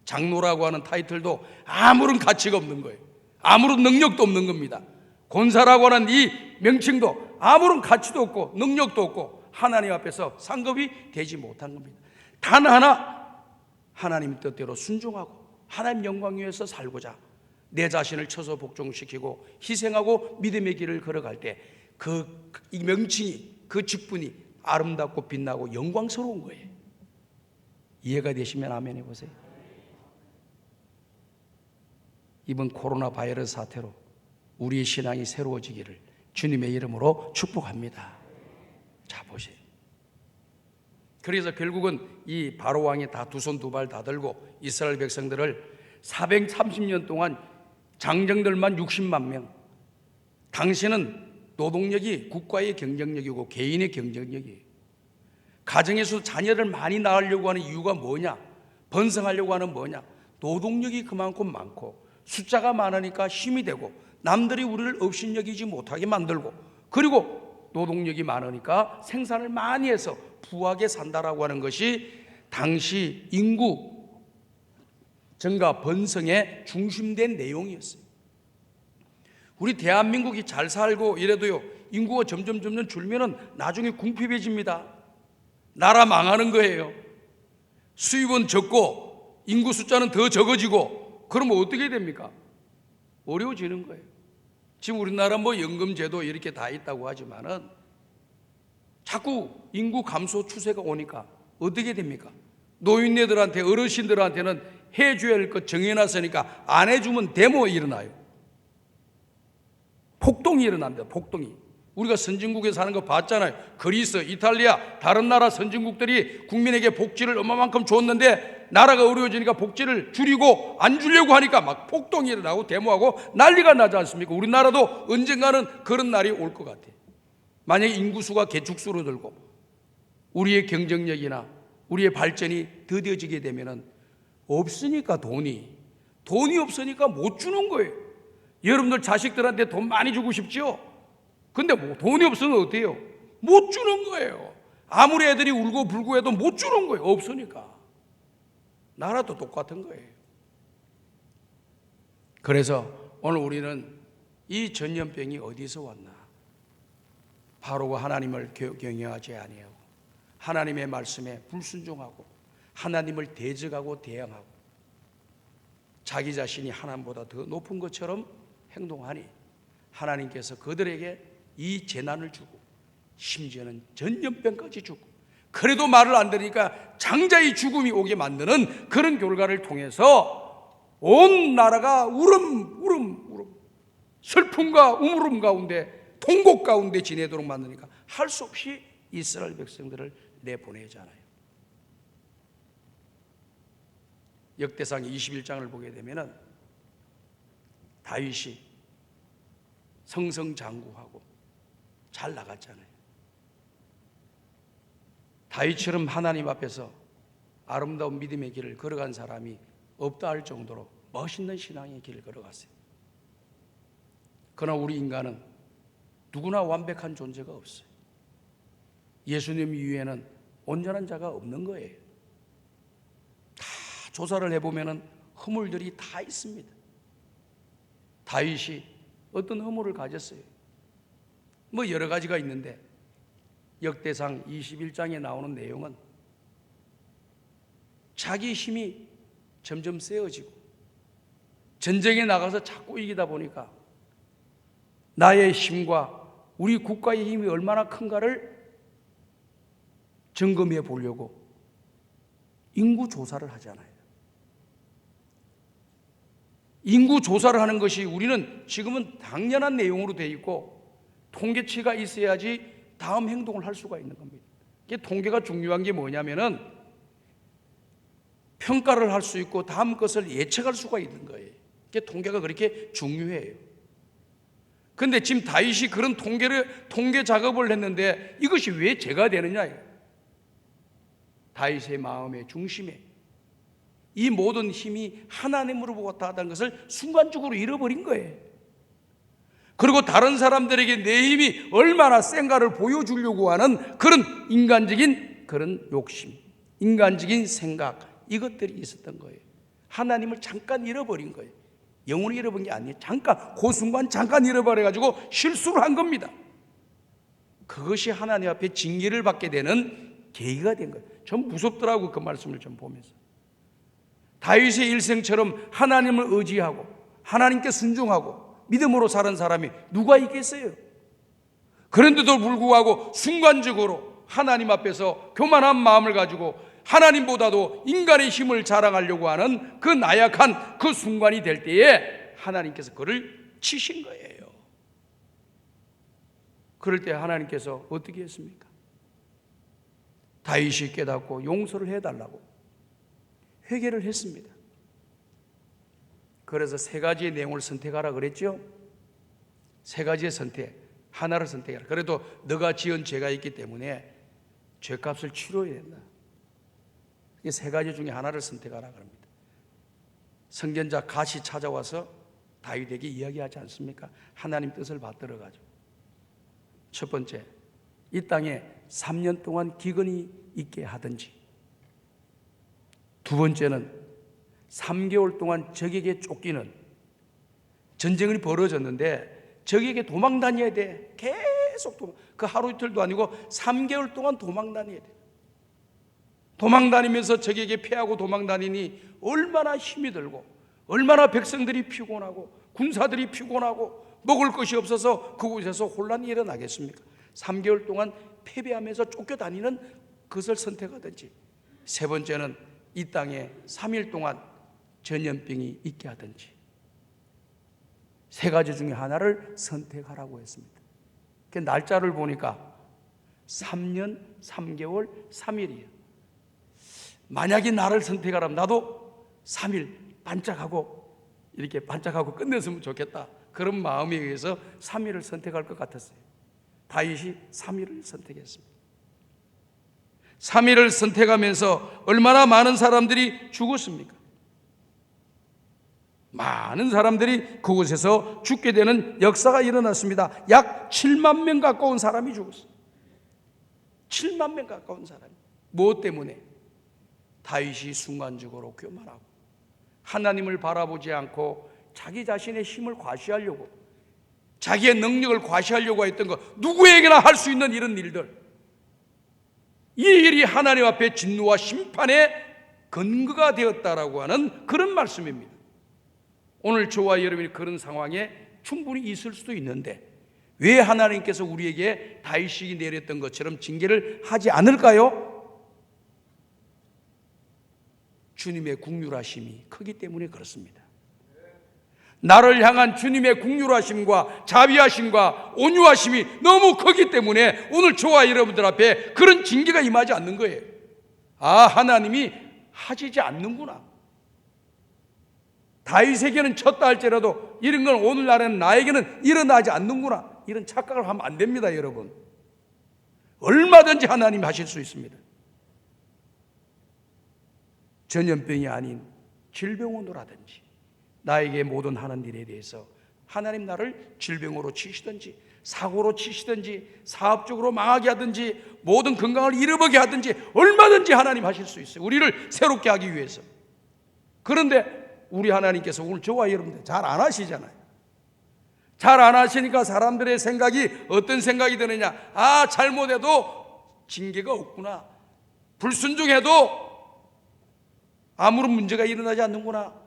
장로라고 하는 타이틀도 아무런 가치가 없는 거예요. 아무런 능력도 없는 겁니다. 권사라고 하는 이 명칭도 아무런 가치도 없고 능력도 없고 하나님 앞에서 상급이 되지 못한 겁니다. 단 하나 하나님 뜻대로 순종하고 하나님 영광 위해서 살고자 내 자신을 쳐서 복종시키고 희생하고 믿음의 길을 걸어갈 때 이 명칭이 그 직분이 아름답고 빛나고 영광스러운 거예요. 이해가 되시면 아멘 해보세요. 이번 코로나 바이러스 사태로 우리의 신앙이 새로워지기를 주님의 이름으로 축복합니다. 자 보세요. 그래서 결국은 이 바로 왕이 다 두 손 두 발 다 들고 이스라엘 백성들을 430년 동안 장정들만 60만 명. 당시는 노동력이 국가의 경쟁력이고 개인의 경쟁력이에요. 가정에서 자녀를 많이 낳으려고 하는 이유가 뭐냐? 번성하려고 하는 뭐냐? 노동력이 그만큼 많고 숫자가 많으니까 힘이 되고 남들이 우리를 업신여기지 못하게 만들고 그리고 노동력이 많으니까 생산을 많이 해서 부하게 산다라고 하는 것이 당시 인구 증가 번성에 중심된 내용이었어요. 우리 대한민국이 잘 살고 이래도요 인구가 점점 줄면은 나중에 궁핍해집니다. 나라 망하는 거예요. 수입은 적고 인구 숫자는 더 적어지고 그러면 어떻게 됩니까? 어려워지는 거예요. 지금 우리나라 뭐 연금제도 이렇게 다 있다고 하지만은 자꾸 인구 감소 추세가 오니까 어떻게 됩니까? 노인네들한테 어르신들한테는 해줘야 할 것 정해놨으니까 안 해주면 데모 일어나요. 폭동이 일어납니다. 폭동이. 우리가 선진국에 사는 거 봤잖아요. 그리스, 이탈리아, 다른 나라 선진국들이 국민에게 복지를 얼마만큼 줬는데 나라가 어려워지니까 복지를 줄이고 안 주려고 하니까 막 폭동이 일어나고 데모하고 난리가 나지 않습니까? 우리나라도 언젠가는 그런 날이 올 것 같아요. 만약에 인구수가 개축수로 들고 우리의 경쟁력이나 우리의 발전이 더뎌지게 되면은 없으니까 돈이 없으니까 못 주는 거예요. 여러분들 자식들한테 돈 많이 주고 싶죠? 근데 뭐 돈이 없으면 어때요? 못 주는 거예요. 아무리 애들이 울고 불고 해도 못 주는 거예요. 없으니까. 나라도 똑같은 거예요. 그래서 오늘 우리는 이 전염병이 어디서 왔나? 바로가 하나님을 경외하지 아니하고 하나님의 말씀에 불순종하고 하나님을 대적하고 대항하고 자기 자신이 하나님보다 더 높은 것처럼 행동하니 하나님께서 그들에게 이 재난을 주고 심지어는 전염병까지 주고 그래도 말을 안 들으니까 장자의 죽음이 오게 만드는 그런 결과를 통해서 온 나라가 울음 슬픔과 우물음 가운데 통곡 가운데 지내도록 만드니까 할 수 없이 이스라엘 백성들을 내보내잖아요. 역대상 21장을 보게 되면은 다윗이 성성장구하고 잘 나갔잖아요. 다윗처럼 하나님 앞에서 아름다운 믿음의 길을 걸어간 사람이 없다 할 정도로 멋있는 신앙의 길을 걸어갔어요. 그러나 우리 인간은 누구나 완벽한 존재가 없어요. 예수님 이외에는 온전한 자가 없는 거예요. 다 조사를 해보면 허물들이 다 있습니다. 다윗이 어떤 허물을 가졌어요? 뭐 여러 가지가 있는데 역대상 21장에 나오는 내용은 자기 힘이 점점 세어지고 전쟁에 나가서 자꾸 이기다 보니까 나의 힘과 우리 국가의 힘이 얼마나 큰가를 점검해 보려고 인구 조사를 하잖아요. 인구 조사를 하는 것이 우리는 지금은 당연한 내용으로 되어 있고 통계치가 있어야지 다음 행동을 할 수가 있는 겁니다. 통계가 중요한 게 뭐냐면은 평가를 할 수 있고 다음 것을 예측할 수가 있는 거예요. 통계가 그렇게 중요해요. 그런데 지금 다윗이 그런 통계 작업을 했는데 이것이 왜 죄가 되느냐? 다윗의 마음의 중심에 이 모든 힘이 하나님으로부터 왔다는 것을 순간적으로 잃어버린 거예요. 그리고 다른 사람들에게 내 힘이 얼마나 센가를 보여주려고 하는 그런 인간적인 그런 욕심, 인간적인 생각, 이것들이 있었던 거예요. 하나님을 잠깐 잃어버린 거예요. 영원히 잃어버린 게 아니에요. 잠깐, 그 순간 잠깐 잃어버려가지고 실수를 한 겁니다. 그것이 하나님 앞에 징계를 받게 되는 계기가 된 거예요. 전 무섭더라고요. 그 말씀을 좀 보면서. 다윗의 일생처럼 하나님을 의지하고 하나님께 순종하고 믿음으로 사는 사람이 누가 있겠어요? 그런데도 불구하고 순간적으로 하나님 앞에서 교만한 마음을 가지고 하나님보다도 인간의 힘을 자랑하려고 하는 그 나약한 그 순간이 될 때에 하나님께서 그를 치신 거예요. 그럴 때 하나님께서 어떻게 했습니까? 다윗이 깨닫고 용서를 해달라고 회개를 했습니다. 그래서 세 가지의 내용을 선택하라 그랬죠. 세 가지의 선택, 하나를 선택해라. 그래도 너가 지은 죄가 있기 때문에 죄값을 치러야 된다. 이 세 가지 중에 하나를 선택하라 그럽니다. 선견자 갓이 찾아와서 다윗에게 이야기하지 않습니까? 하나님 뜻을 받들어가지고. 첫 번째, 이 땅에 3년 동안 기근이 있게 하든지. 두 번째는 3개월 동안 적에게 쫓기는, 전쟁이 벌어졌는데 적에게 도망 다녀야 돼. 계속 그 하루 이틀도 아니고 3개월 동안 도망 다녀야 돼. 도망 다니면서 적에게 피하고 도망 다니니 얼마나 힘이 들고 얼마나 백성들이 피곤하고 군사들이 피곤하고 먹을 것이 없어서 그곳에서 혼란이 일어나겠습니까? 3개월 동안 패배하면서 쫓겨다니는 것을 선택하든지, 세 번째는 이 땅에 3일 동안 전염병이 있게 하든지, 세 가지 중에 하나를 선택하라고 했습니다. 그 날짜를 보니까 3년 3개월 3일이에요. 만약에 나를 선택하라면 나도 3일 반짝하고 이렇게 반짝하고 끝냈으면 좋겠다, 그런 마음에 의해서 3일을 선택할 것 같았어요. 다윗이 3일을 선택했습니다. 3일을 선택하면서 얼마나 많은 사람들이 죽었습니까? 많은 사람들이 그곳에서 죽게 되는 역사가 일어났습니다. 약 7만 명 가까운 사람이 죽었어요. 7만 명 가까운 사람이. 무엇 때문에? 다윗이 순간적으로 교만하고 하나님을 바라보지 않고 자기 자신의 힘을 과시하려고, 자기의 능력을 과시하려고 했던 것, 누구에게나 할 수 있는 이런 일들, 이 일이 하나님 앞에 진노와 심판의 근거가 되었다라고 하는 그런 말씀입니다. 오늘 저와 여러분이 그런 상황에 충분히 있을 수도 있는데 왜 하나님께서 우리에게 다윗이 내렸던 것처럼 징계를 하지 않을까요? 주님의 긍휼하심이 크기 때문에 그렇습니다. 나를 향한 주님의 긍휼하심과 자비하심과 온유하심이 너무 크기 때문에 오늘 저와 여러분들 앞에 그런 징계가 임하지 않는 거예요. 아, 하나님이 하시지 않는구나. 다윗에게는 쳤다 할지라도 이런 건 오늘날에는 나에게는 일어나지 않는구나. 이런 착각을 하면 안 됩니다, 여러분. 얼마든지 하나님이 하실 수 있습니다. 전염병이 아닌 질병 오노라든지 나에게 모든 하는 일에 대해서 하나님 나를 질병으로 치시든지 사고로 치시든지 사업적으로 망하게 하든지 모든 건강을 잃어버리게 하든지 얼마든지 하나님 하실 수 있어요. 우리를 새롭게 하기 위해서. 그런데 우리 하나님께서 오늘 저와 여러분들 잘 안 하시잖아요. 잘 안 하시니까 사람들의 생각이 어떤 생각이 드느냐. 아, 잘못해도 징계가 없구나. 불순종해도 아무런 문제가 일어나지 않는구나.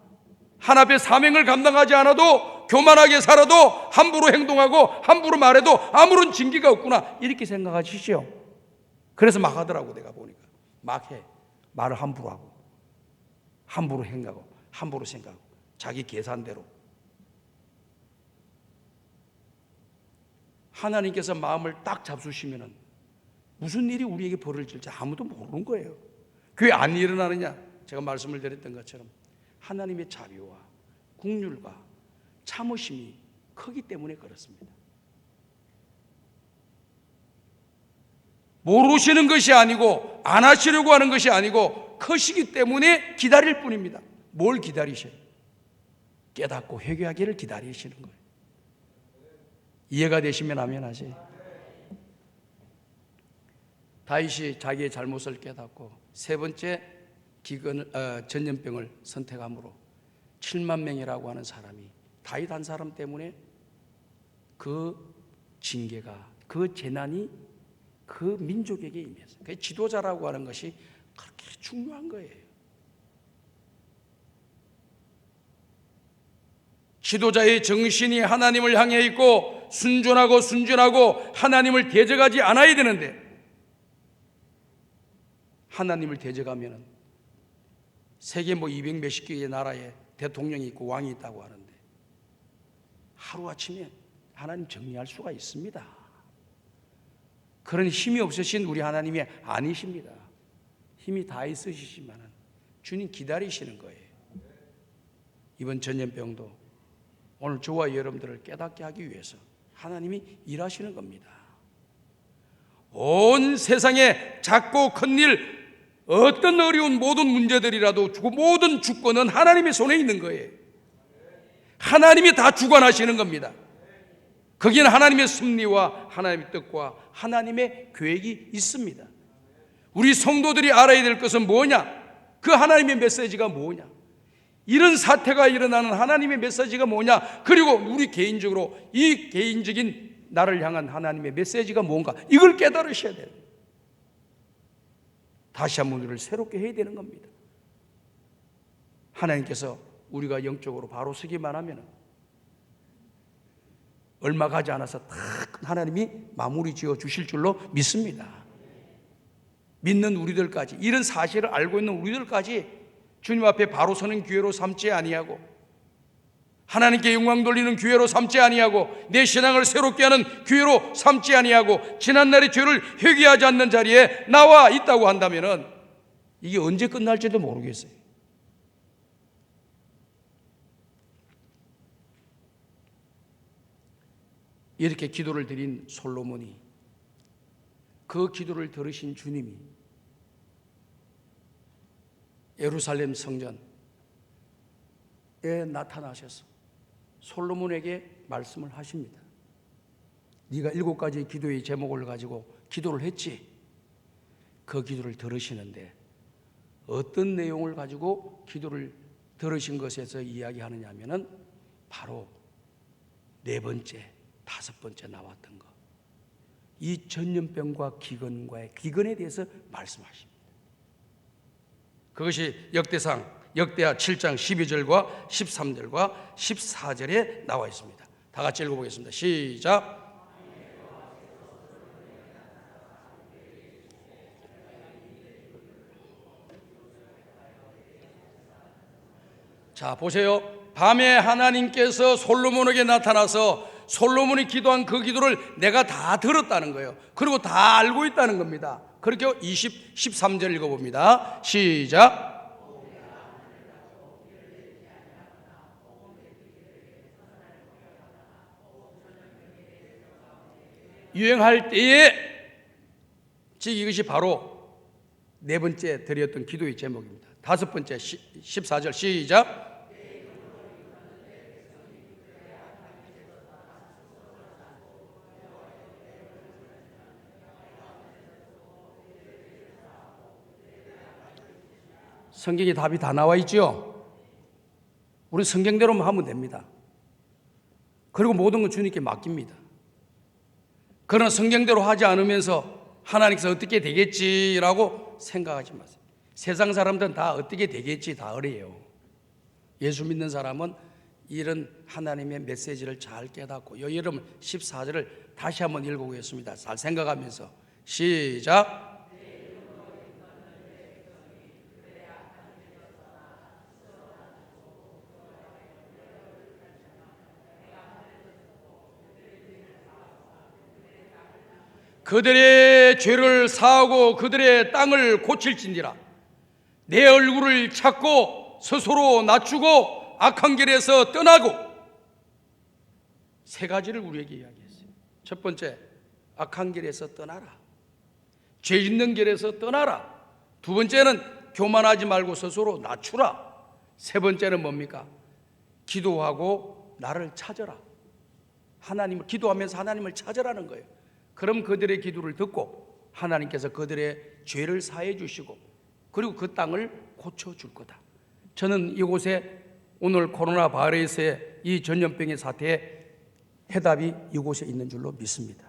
하나 앞에 사명을 감당하지 않아도 교만하게 살아도 함부로 행동하고 함부로 말해도 아무런 징계가 없구나. 이렇게 생각하시죠. 그래서 막 하더라고. 내가 보니까 막 해. 말을 함부로 하고 함부로 행하고 함부로 생각하고 자기 계산대로. 하나님께서 마음을 딱 잡수시면은 무슨 일이 우리에게 벌어질지 아무도 모르는 거예요. 그게 안 일어나느냐? 제가 말씀을 드렸던 것처럼 하나님의 자비와 긍휼과 참으심이 크기 때문에 그렇습니다. 모르시는 것이 아니고 안 하시려고 하는 것이 아니고 크시기 때문에 기다릴 뿐입니다. 뭘 기다리셔요? 깨닫고 회개하기를 기다리시는 거예요. 이해가 되시면 아멘 하세요. 다윗이 자기의 잘못을 깨닫고 세 번째 전염병을 선택함으로 7만 명이라고 하는 사람이 다윗 한 사람 때문에 그 징계가, 그 재난이 그 민족에게 임했어요. 그 지도자라고 하는 것이 그렇게 중요한 거예요. 지도자의 정신이 하나님을 향해 있고 순전하고 하나님을 대적하지 않아야 되는데 하나님을 대적하면은 세계 200 몇십 개의 나라에 대통령이 있고 왕이 있다고 하는데 하루아침에 하나님 정리할 수가 있습니다. 그런 힘이 없으신 우리 하나님이 아니십니다. 힘이 다 있으시지만 주님 기다리시는 거예요. 이번 전염병도 오늘 저와 여러분들을 깨닫게 하기 위해서 하나님이 일하시는 겁니다. 온 세상에 작고 큰 일, 어떤 어려운 모든 문제들이라도 모든 주권은 하나님의 손에 있는 거예요. 하나님이 다 주관하시는 겁니다. 거기는 하나님의 섭리와 하나님의 뜻과 하나님의 계획이 있습니다. 우리 성도들이 알아야 될 것은 뭐냐? 그 하나님의 메시지가 뭐냐? 이런 사태가 일어나는 하나님의 메시지가 뭐냐? 그리고 우리 개인적으로 이 개인적인 나를 향한 하나님의 메시지가 뭔가, 이걸 깨달으셔야 돼요. 다시 한번 우리를 새롭게 해야 되는 겁니다. 하나님께서 우리가 영적으로 바로 서기만 하면 얼마 가지 않아서 다 하나님이 마무리 지어 주실 줄로 믿습니다. 믿는 우리들까지, 이런 사실을 알고 있는 우리들까지 주님 앞에 바로 서는 기회로 삼지 아니하고, 하나님께 영광 돌리는 기회로 삼지 아니하고, 내 신앙을 새롭게 하는 기회로 삼지 아니하고, 지난날의 죄를 회개하지 않는 자리에 나와 있다고 한다면은 이게 언제 끝날지도 모르겠어요. 이렇게 기도를 드린 솔로몬이, 그 기도를 들으신 주님이 예루살렘 성전에 나타나셔서 솔로몬에게 말씀을 하십니다. 네가 7가지 기도의 제목을 가지고 기도를 했지. 그 기도를 들으시는데 어떤 내용을 가지고 기도를 들으신 것에서 이야기하느냐 하면은 바로 네 번째, 다섯 번째 나왔던 것. 이 전염병과 기근과의 기근에 대해서 말씀하십니다. 그것이 역대하 7장 12절과 13절과 14절에 나와 있습니다. 다 같이 읽어보겠습니다. 시작. 자, 보세요. 밤에 하나님께서 솔로몬에게 나타나서 솔로몬이 기도한 그 기도를 내가 다 들었다는 거예요. 그리고 다 알고 있다는 겁니다. 그렇게 13절 읽어봅니다. 시작. 유행할 때에, 즉 이것이 바로 네 번째 드렸던 기도의 제목입니다. 다섯 번째 14절 시작. 성경에 답이 다 나와 있죠. 우리 성경대로만 하면 됩니다. 그리고 모든 건 주님께 맡깁니다. 그러나 성경대로 하지 않으면서 하나님께서 어떻게 되겠지라고 생각하지 마세요. 세상 사람들은 다 어떻게 되겠지 다 어려요. 예수 믿는 사람은 이런 하나님의 메시지를 잘 깨닫고 여러분 14절을 다시 한번 읽어보겠습니다. 잘 생각하면서 시작. 그들의 죄를 사하고 그들의 땅을 고칠진지라. 내 얼굴을 찾고 스스로 낮추고 악한 길에서 떠나고. 세 가지를 우리에게 이야기했어요. 첫 번째, 악한 길에서 떠나라. 죄 있는 길에서 떠나라. 두 번째는 교만하지 말고 스스로 낮추라. 세 번째는 뭡니까? 기도하고 나를 찾아라. 하나님을 기도하면서 하나님을 찾으라는 거예요. 그럼 그들의 기도를 듣고 하나님께서 그들의 죄를 사해 주시고 그리고 그 땅을 고쳐줄 거다. 저는 이곳에 오늘 코로나 바이러스의 이 전염병의 사태에 해답이 이곳에 있는 줄로 믿습니다.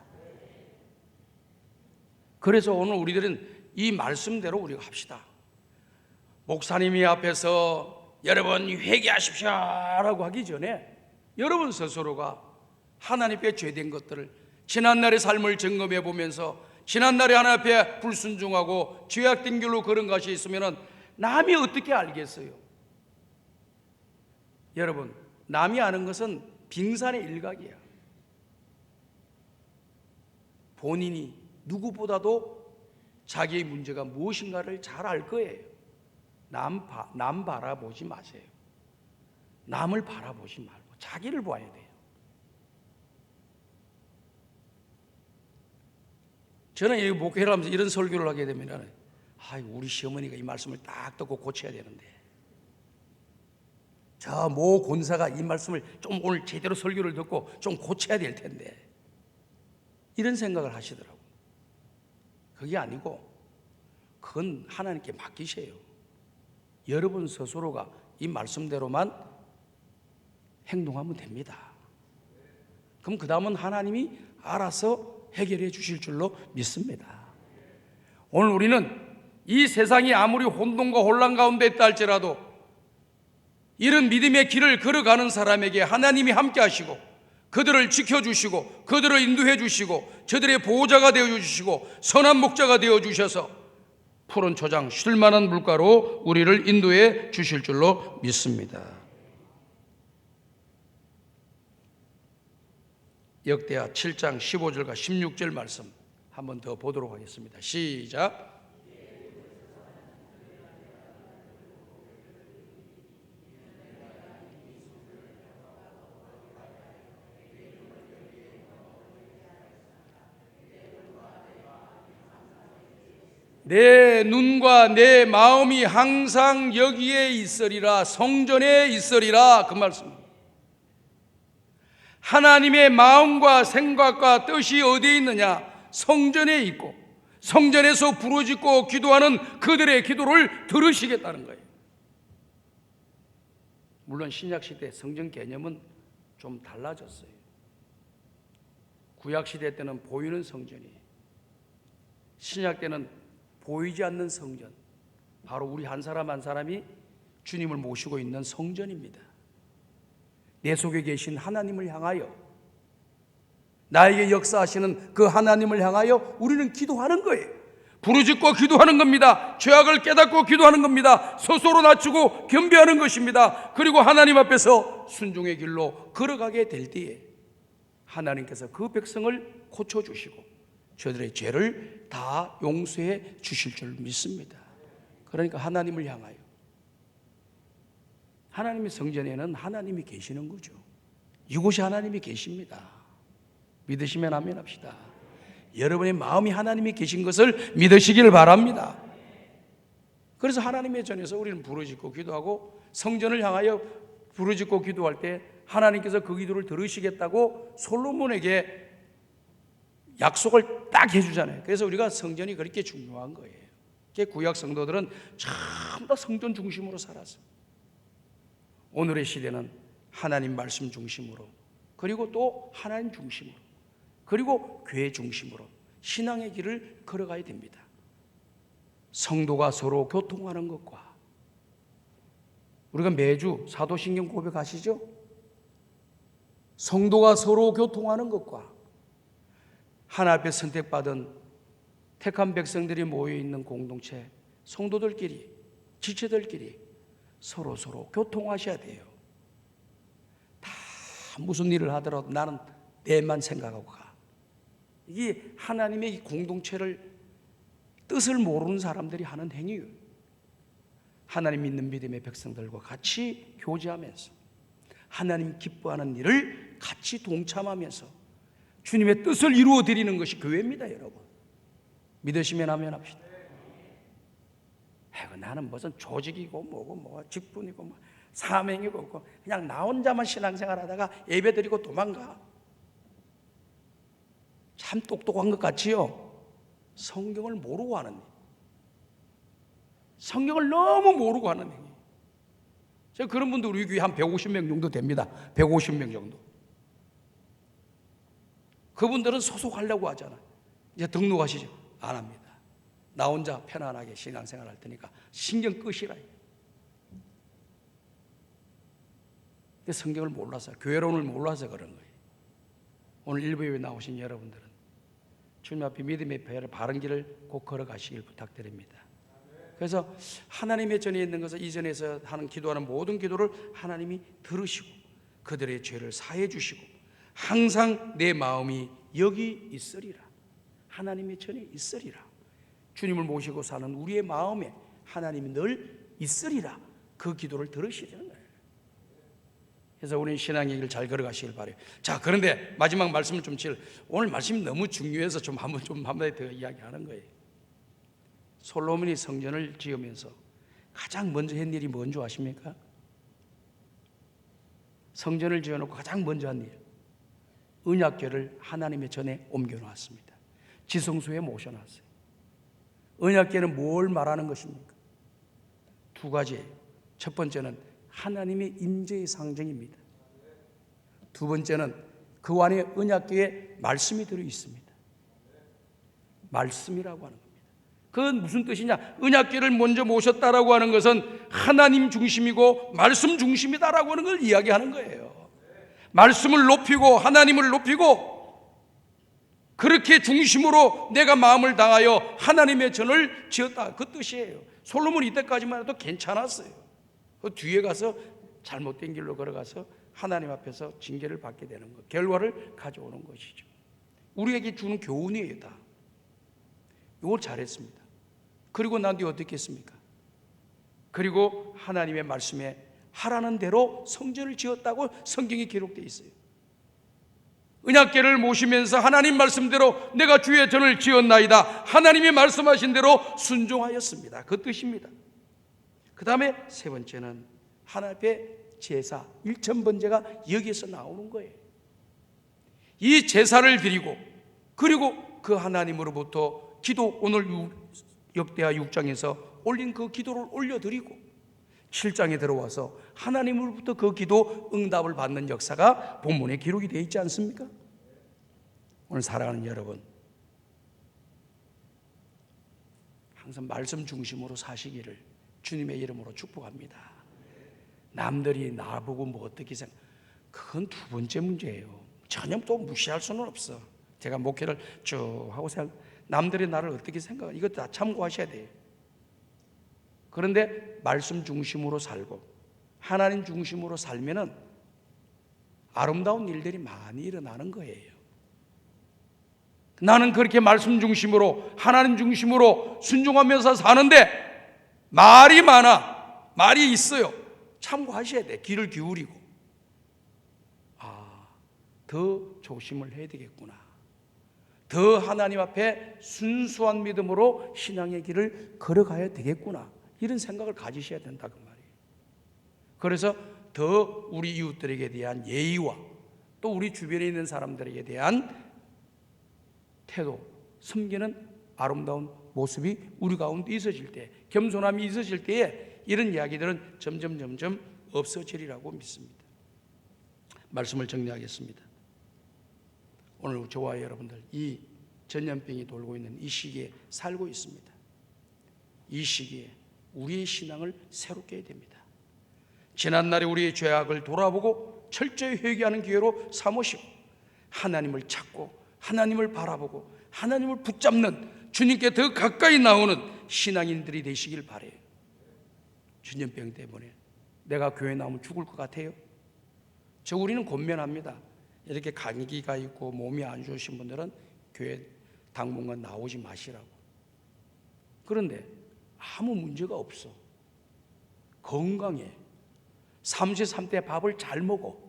그래서 오늘 우리들은 이 말씀대로 우리가 합시다. 목사님이 앞에서 여러분 회개하십시오라고 하기 전에 여러분 스스로가 하나님께 죄된 것들을 지난날의 삶을 점검해 보면서 지난날에 하나님 앞에 불순종하고 죄악된 길로 걸은 것이 있으면 남이 어떻게 알겠어요? 여러분, 남이 아는 것은 빙산의 일각이야. 본인이 누구보다도 자기의 문제가 무엇인가를 잘 알 거예요. 남 바라보지 마세요. 남을 바라보지 말고 자기를 봐야 돼요. 저는 이 목회를 하면서 이런 설교를 하게 되면 우리 시어머니가 이 말씀을 딱 듣고 고쳐야 되는데 저 모 권사가 이 말씀을 좀 오늘 제대로 설교를 듣고 좀 고쳐야 될 텐데 이런 생각을 하시더라고요. 그게 아니고 그건 하나님께 맡기세요. 여러분 스스로가 이 말씀대로만 행동하면 됩니다. 그럼 그 다음은 하나님이 알아서 해결해 주실 줄로 믿습니다. 오늘 우리는 이 세상이 아무리 혼돈과 혼란 가운데 있다 할지라도 이런 믿음의 길을 걸어가는 사람에게 하나님이 함께 하시고 그들을 지켜주시고 그들을 인도해 주시고 저들의 보호자가 되어 주시고 선한 목자가 되어 주셔서 푸른 초장 쉴만한 물가로 우리를 인도해 주실 줄로 믿습니다. 역대하 7장 15절과 16절 말씀 한 번 더 보도록 하겠습니다. 시작. 내 눈과 내 마음이 항상 여기에 있으리라. 성전에 있으리라. 그 말씀입니다. 하나님의 마음과 생각과 뜻이 어디에 있느냐? 성전에 있고 성전에서 부르짖고 기도하는 그들의 기도를 들으시겠다는 거예요. 물론 신약시대 성전 개념은 좀 달라졌어요. 구약시대 때는 보이는 성전이, 신약 때는 보이지 않는 성전, 바로 우리 한 사람 한 사람이 주님을 모시고 있는 성전입니다. 내 속에 계신 하나님을 향하여, 나에게 역사하시는 그 하나님을 향하여 우리는 기도하는 거예요. 부르짖고 기도하는 겁니다. 죄악을 깨닫고 기도하는 겁니다. 스스로 낮추고 겸비하는 것입니다. 그리고 하나님 앞에서 순종의 길로 걸어가게 될 때에 하나님께서 그 백성을 고쳐주시고 저들의 죄를 다 용서해 주실 줄 믿습니다. 그러니까 하나님을 향하여, 하나님의 성전에는 하나님이 계시는 거죠. 이곳이 하나님이 계십니다. 믿으시면 아멘 합시다. 여러분의 마음이 하나님이 계신 것을 믿으시길 바랍니다. 그래서 하나님의 전에서 우리는 부르짖고 기도하고, 성전을 향하여 부르짖고 기도할 때 하나님께서 그 기도를 들으시겠다고 솔로몬에게 약속을 딱 해주잖아요. 그래서 우리가 성전이 그렇게 중요한 거예요. 구약 성도들은 전부 성전 중심으로 살았어요. 오늘의 시대는 하나님 말씀 중심으로, 그리고 또 하나님 중심으로, 그리고 교회 중심으로 신앙의 길을 걸어가야 됩니다. 성도가 서로 교통하는 것과, 우리가 매주 사도신경 고백하시죠? 성도가 서로 교통하는 것과 하나님 앞에 선택받은 택한 백성들이 모여있는 공동체, 성도들끼리, 지체들끼리 서로 교통하셔야 돼요. 다 무슨 일을 하더라도 나는 내만 생각하고 가. 이게 하나님의 이 공동체를, 뜻을 모르는 사람들이 하는 행위예요. 하나님 믿는 믿음의 백성들과 같이 교제하면서 하나님 기뻐하는 일을 같이 동참하면서 주님의 뜻을 이루어 드리는 것이 교회입니다, 여러분. 믿으시면 아멘 합시다. 나는 무슨 조직이고 뭐고 직분이고 뭐 사명이고 없고 그냥 나 혼자만 신앙생활 하다가 예배 드리고 도망가. 참 똑똑한 것 같지요? 성경을 모르고 하는 일. 성경을 너무 모르고 하는 행위. 제가 그런 분들 우리 교회 한 150명 정도 됩니다. 150명 정도. 그분들은 소속하려고 하잖아요. 이제 등록하시죠? 안 합니다. 나 혼자 편안하게 신앙생활 할 테니까 신경 끄시라. 근데 성경을 몰라서, 교회론을 몰라서 그런 거예요. 오늘 일부에 나오신 여러분들은 주님 앞에 믿음의 바른 길을 꼭 걸어가시길 부탁드립니다. 그래서 하나님의 전에 있는 것을, 이전에서 하는 기도하는 모든 기도를 하나님이 들으시고 그들의 죄를 사해 주시고 항상 내 마음이 여기 있으리라. 하나님의 전에 있으리라. 주님을 모시고 사는 우리의 마음에 하나님이 늘 있으리라. 그 기도를 들으시려는 거예요. 그래서 우리는 신앙의 길을 잘 걸어가시길 바라요. 자, 그런데 마지막 말씀을 좀 오늘 말씀이 너무 중요해서 한마디 더 이야기하는 거예요. 솔로몬이 성전을 지으면서 가장 먼저 한 일이 뭔지 아십니까? 성전을 지어놓고 가장 먼저 한 일, 언약궤를 하나님의 전에 옮겨놨습니다. 지성소에 모셔놨어요. 언약궤는 뭘 말하는 것입니까? 두 가지예요. 첫 번째는 하나님의 임재의 상징입니다. 두 번째는 그 안에 언약궤에 말씀이 들어있습니다. 말씀이라고 하는 겁니다. 그건 무슨 뜻이냐? 언약궤를 먼저 모셨다라고 하는 것은 하나님 중심이고 말씀 중심이다라고 하는 걸 이야기하는 거예요. 말씀을 높이고 하나님을 높이고 그렇게 중심으로 내가 마음을 당하여 하나님의 전을 지었다, 그 뜻이에요. 솔로몬이 이때까지만 해도 괜찮았어요. 그 뒤에 가서 잘못된 길로 걸어가서 하나님 앞에서 징계를 받게 되는 것, 결과를 가져오는 것이죠. 우리에게 주는 교훈이에요. 다 이걸 잘했습니다. 그리고 난 뒤에 어떻게 했습니까? 그리고 하나님의 말씀에 하라는 대로 성전을 지었다고 성경에 기록되어 있어요. 언약궤를 모시면서 하나님 말씀대로 내가 주의 전을 지었나이다, 하나님이 말씀하신 대로 순종하였습니다. 그 뜻입니다. 그 다음에 세 번째는 하나님 앞에 제사, 일천번제가 여기에서 나오는 거예요. 이 제사를 드리고 그리고 그 하나님으로부터 기도 오늘 역대하 6장에서 올린 그 기도를 올려드리고 7장에 들어와서 하나님으로부터 그 기도 응답을 받는 역사가 본문에 기록이 되어 있지 않습니까? 오늘 사랑하는 여러분, 항상 말씀 중심으로 사시기를 주님의 이름으로 축복합니다. 남들이 나보고 뭐 어떻게 생각, 그건 두 번째 문제예요. 전혀 또 무시할 수는 없어. 제가 목회를 쭉 하고 남들이 나를 어떻게 생각하는가, 이것도 다 참고하셔야 돼요. 그런데 말씀 중심으로 살고 하나님 중심으로 살면은 아름다운 일들이 많이 일어나는 거예요. 나는 그렇게 말씀 중심으로 하나님 중심으로 순종하면서 사는데 말이 많아, 말이 있어요. 참고하셔야 돼. 귀를 기울이고, 더 조심을 해야 되겠구나, 더 하나님 앞에 순수한 믿음으로 신앙의 길을 걸어가야 되겠구나, 이런 생각을 가지셔야 된다 그 말이에요. 그래서 더 우리 이웃들에게 대한 예의와 또 우리 주변에 있는 사람들에게 대한 태도, 섬기는 아름다운 모습이 우리 가운데 있어질 때, 겸손함이 있어질 때에 이런 이야기들은 점점 없어지리라고 믿습니다. 말씀을 정리하겠습니다. 오늘 저와 여러분들 이 전염병이 돌고 있는 이 시기에 살고 있습니다. 이 시기에 우리의 신앙을 새롭게 해야 됩니다. 지난날에 우리의 죄악을 돌아보고 철저히 회개하는 기회로 삼으시고 하나님을 찾고 하나님을 바라보고 하나님을 붙잡는, 주님께 더 가까이 나오는 신앙인들이 되시길 바라요. 전염병 때문에 내가 교회 나오면 죽을 것 같아요? 우리는 권면합니다. 이렇게 감기가 있고 몸이 안 좋으신 분들은 교회 당분간 나오지 마시라고. 그런데 아무 문제가 없어. 건강해. 33대 밥을 잘 먹어.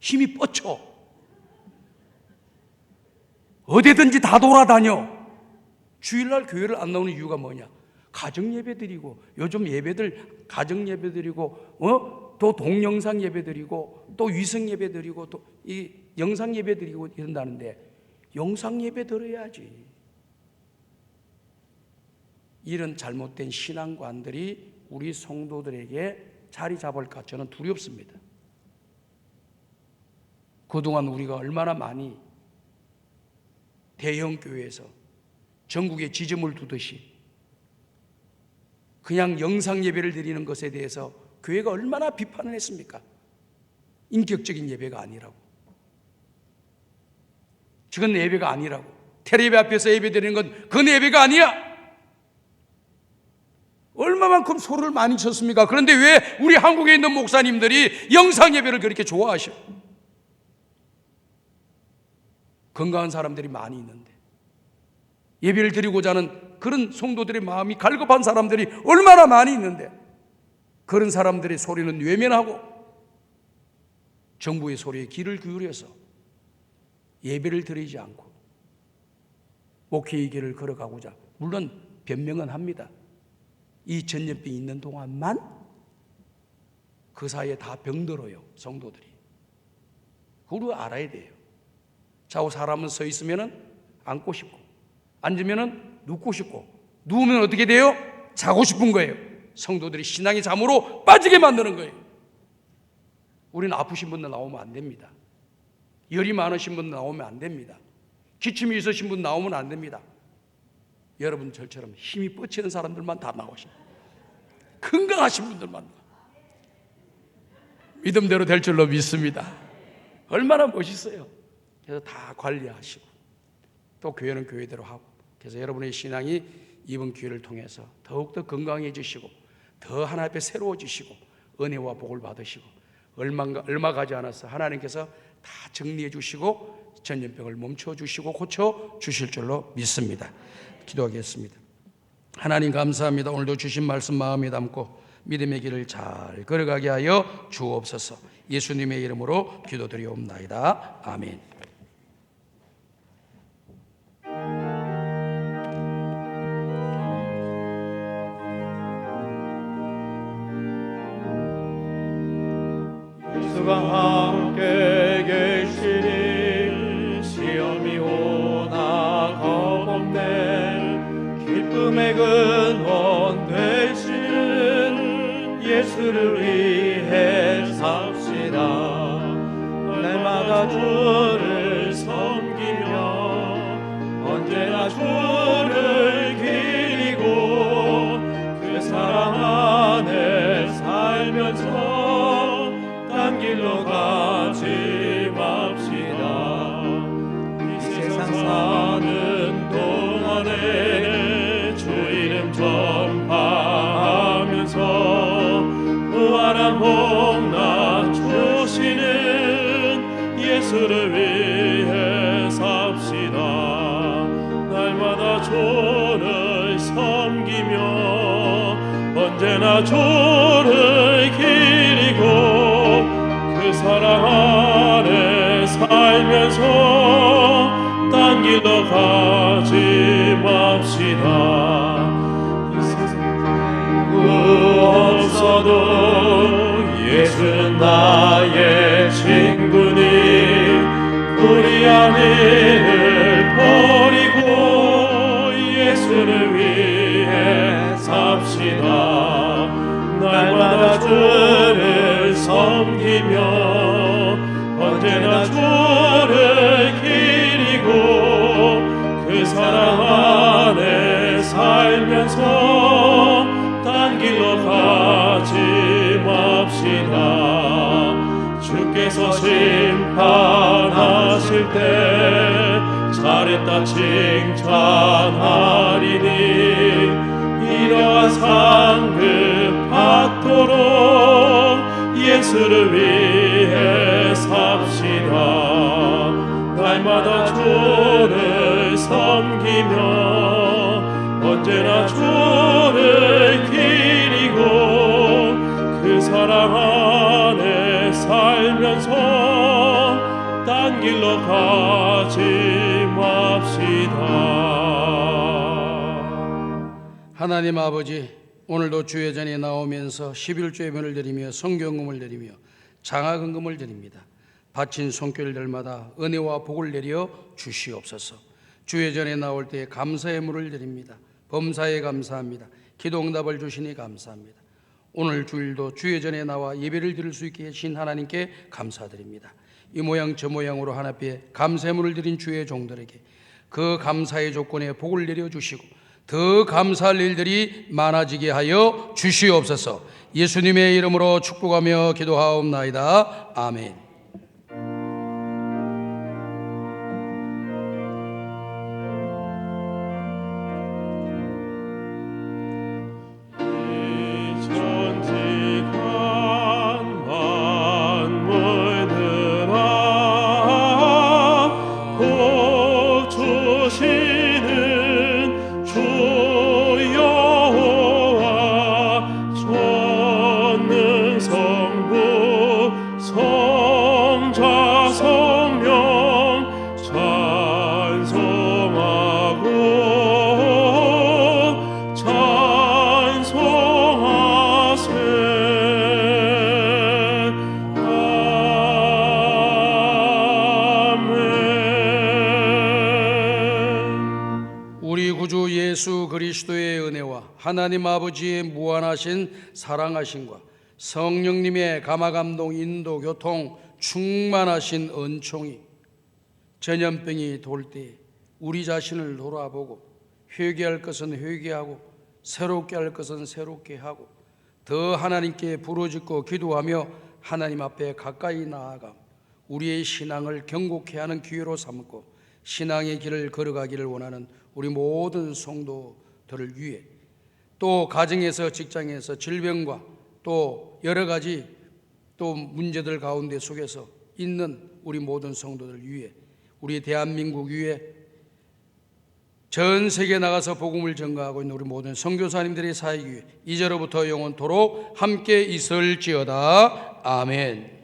힘이 뻗쳐. 어디든지 다 돌아다녀. 주일날 교회를 안 나오는 이유가 뭐냐? 가정 예배 드리고, 요즘 예배들 가정 예배 드리고, 또 동영상 예배 드리고, 또 위성 예배 드리고, 또 이 영상 예배 드리고 이런다는데, 영상 예배 들어야지. 이런 잘못된 신앙관들이 우리 성도들에게 자리 잡을까 저는 두렵습니다. 그동안 우리가 얼마나 많이 대형 교회에서 전국에 지점을 두듯이 그냥 영상 예배를 드리는 것에 대해서 교회가 얼마나 비판을 했습니까? 인격적인 예배가 아니라고, 그건 예배가 아니라고, 텔레비 앞에서 예배 드리는 건 그건 예배가 아니야. 얼마만큼 소리를 많이 쳤습니까? 그런데 왜 우리 한국에 있는 목사님들이 영상 예배를 그렇게 좋아하셔? 건강한 사람들이 많이 있는데, 예배를 드리고자 하는 그런 성도들의 마음이 갈급한 사람들이 얼마나 많이 있는데, 그런 사람들의 소리는 외면하고 정부의 소리에 귀를 기울여서 예배를 드리지 않고 목회의 길을 걸어가고자, 물론 변명은 합니다. 이 전염병이 있는 동안만 그 사이에 다 병들어요, 성도들이. 그걸 알아야 돼요. 자고 사람은 서 있으면 앉고 싶고, 앉으면 눕고 싶고, 누우면 어떻게 돼요? 자고 싶은 거예요. 성도들이 신앙의 잠으로 빠지게 만드는 거예요. 우리는 아프신 분들 나오면 안 됩니다. 열이 많으신 분들 나오면 안 됩니다. 기침이 있으신 분 나오면 안 됩니다. 여러분 저처럼 힘이 뻗치는 사람들만 다 나오십니다. 건강하신 분들만. 믿음대로 될 줄로 믿습니다. 얼마나 멋있어요. 그래서 다 관리하시고, 또 교회는 교회대로 하고, 그래서 여러분의 신앙이 이번 기회를 통해서 더욱더 건강해지시고 더 하나님 앞에 새로워지시고 은혜와 복을 받으시고, 얼마 가지 않아서 하나님께서 다 정리해 주시고 전염병을 멈춰 주시고 고쳐 주실 줄로 믿습니다. 기도하겠습니다. 하나님 감사합니다. 오늘도 주신 말씀 마음에 담고 믿음의 길을 잘 걸어가게 하여 주옵소서. 예수님의 이름으로 기도드리옵나이다. 아멘. 예수가 함께 계시니 시험이 오나 겁없는 없네. 기쁨의 근원 되시는 예수를 위해 삽시다. 날마다 주를 섬기며 언제나 주를 기리고 그 사랑 안에 살면서 딴 길로 가지 맙시다. 이 세상 사는 동안에 주 이름 전파하면서 무한한 복나 주시는 예수를 위해 삽시다. 날마다 주를 섬기며 언제나 주를 기리고 그 사랑 안에 살면서 딴 길로 가지 맙시다. 이 세상 그 없어도 예수는 나의 친구니 불의한 일을 버리고 예수를 위해 삽시다. 날마다 주를 섬기며 언제나 주를 기리고 그 사랑 안에 살면서 딴 길로 가지 맙시다. 주께서 심판하실 때 잘했다 칭찬하리니 이러한 상급 받도록 예수를 위해 삽시다. 날마다 주를 섬기며 언제나 주를 기리고 그 사랑 안에 살면서 딴 길로 가지 맙시다. 하나님 아버지, 오늘도 주의 전에 나오면서 11조의변을 드리며 성경금을 드리며 장화금금을 드립니다. 바친 손길들마다 은혜와 복을 내려 주시옵소서. 주의 전에 나올 때 감사의 물을 드립니다. 범사에 감사합니다. 기도응답을 주시니 감사합니다. 오늘 주일도 주의 전에 나와 예배를 드릴 수 있게 하신 하나님께 감사드립니다. 이 모양 저 모양으로 하나 앞에 감사의 물을 드린 주의 종들에게 그 감사의 조건에 복을 내려 주시고 더 감사할 일들이 많아지게 하여 주시옵소서. 예수님의 이름으로 축복하며 기도하옵나이다. 아멘. 예수 그리스도의 은혜와 하나님 아버지의 무한하신 사랑하심과 성령님의 감화감동 인도 교통 충만하신 은총이 전염병이 돌 때 우리 자신을 돌아보고 회개할 것은 회개하고 새롭게 할 것은 새롭게 하고 더 하나님께 부르짖고 기도하며 하나님 앞에 가까이 나아가 우리의 신앙을 경고케 하는 기회로 삼고 신앙의 길을 걸어가기를 원하는 우리 모든 성도들을 위해 또 가정에서 직장에서 질병과 또 여러 가지 또 문제들 가운데 속에서 있는 우리 모든 성도들 위해 우리 대한민국 위해 전 세계에 나가서 복음을 전가하고 있는 우리 모든 선교사님들의 사역 위해 이제로부터 영원토록 함께 있을지어다. 아멘.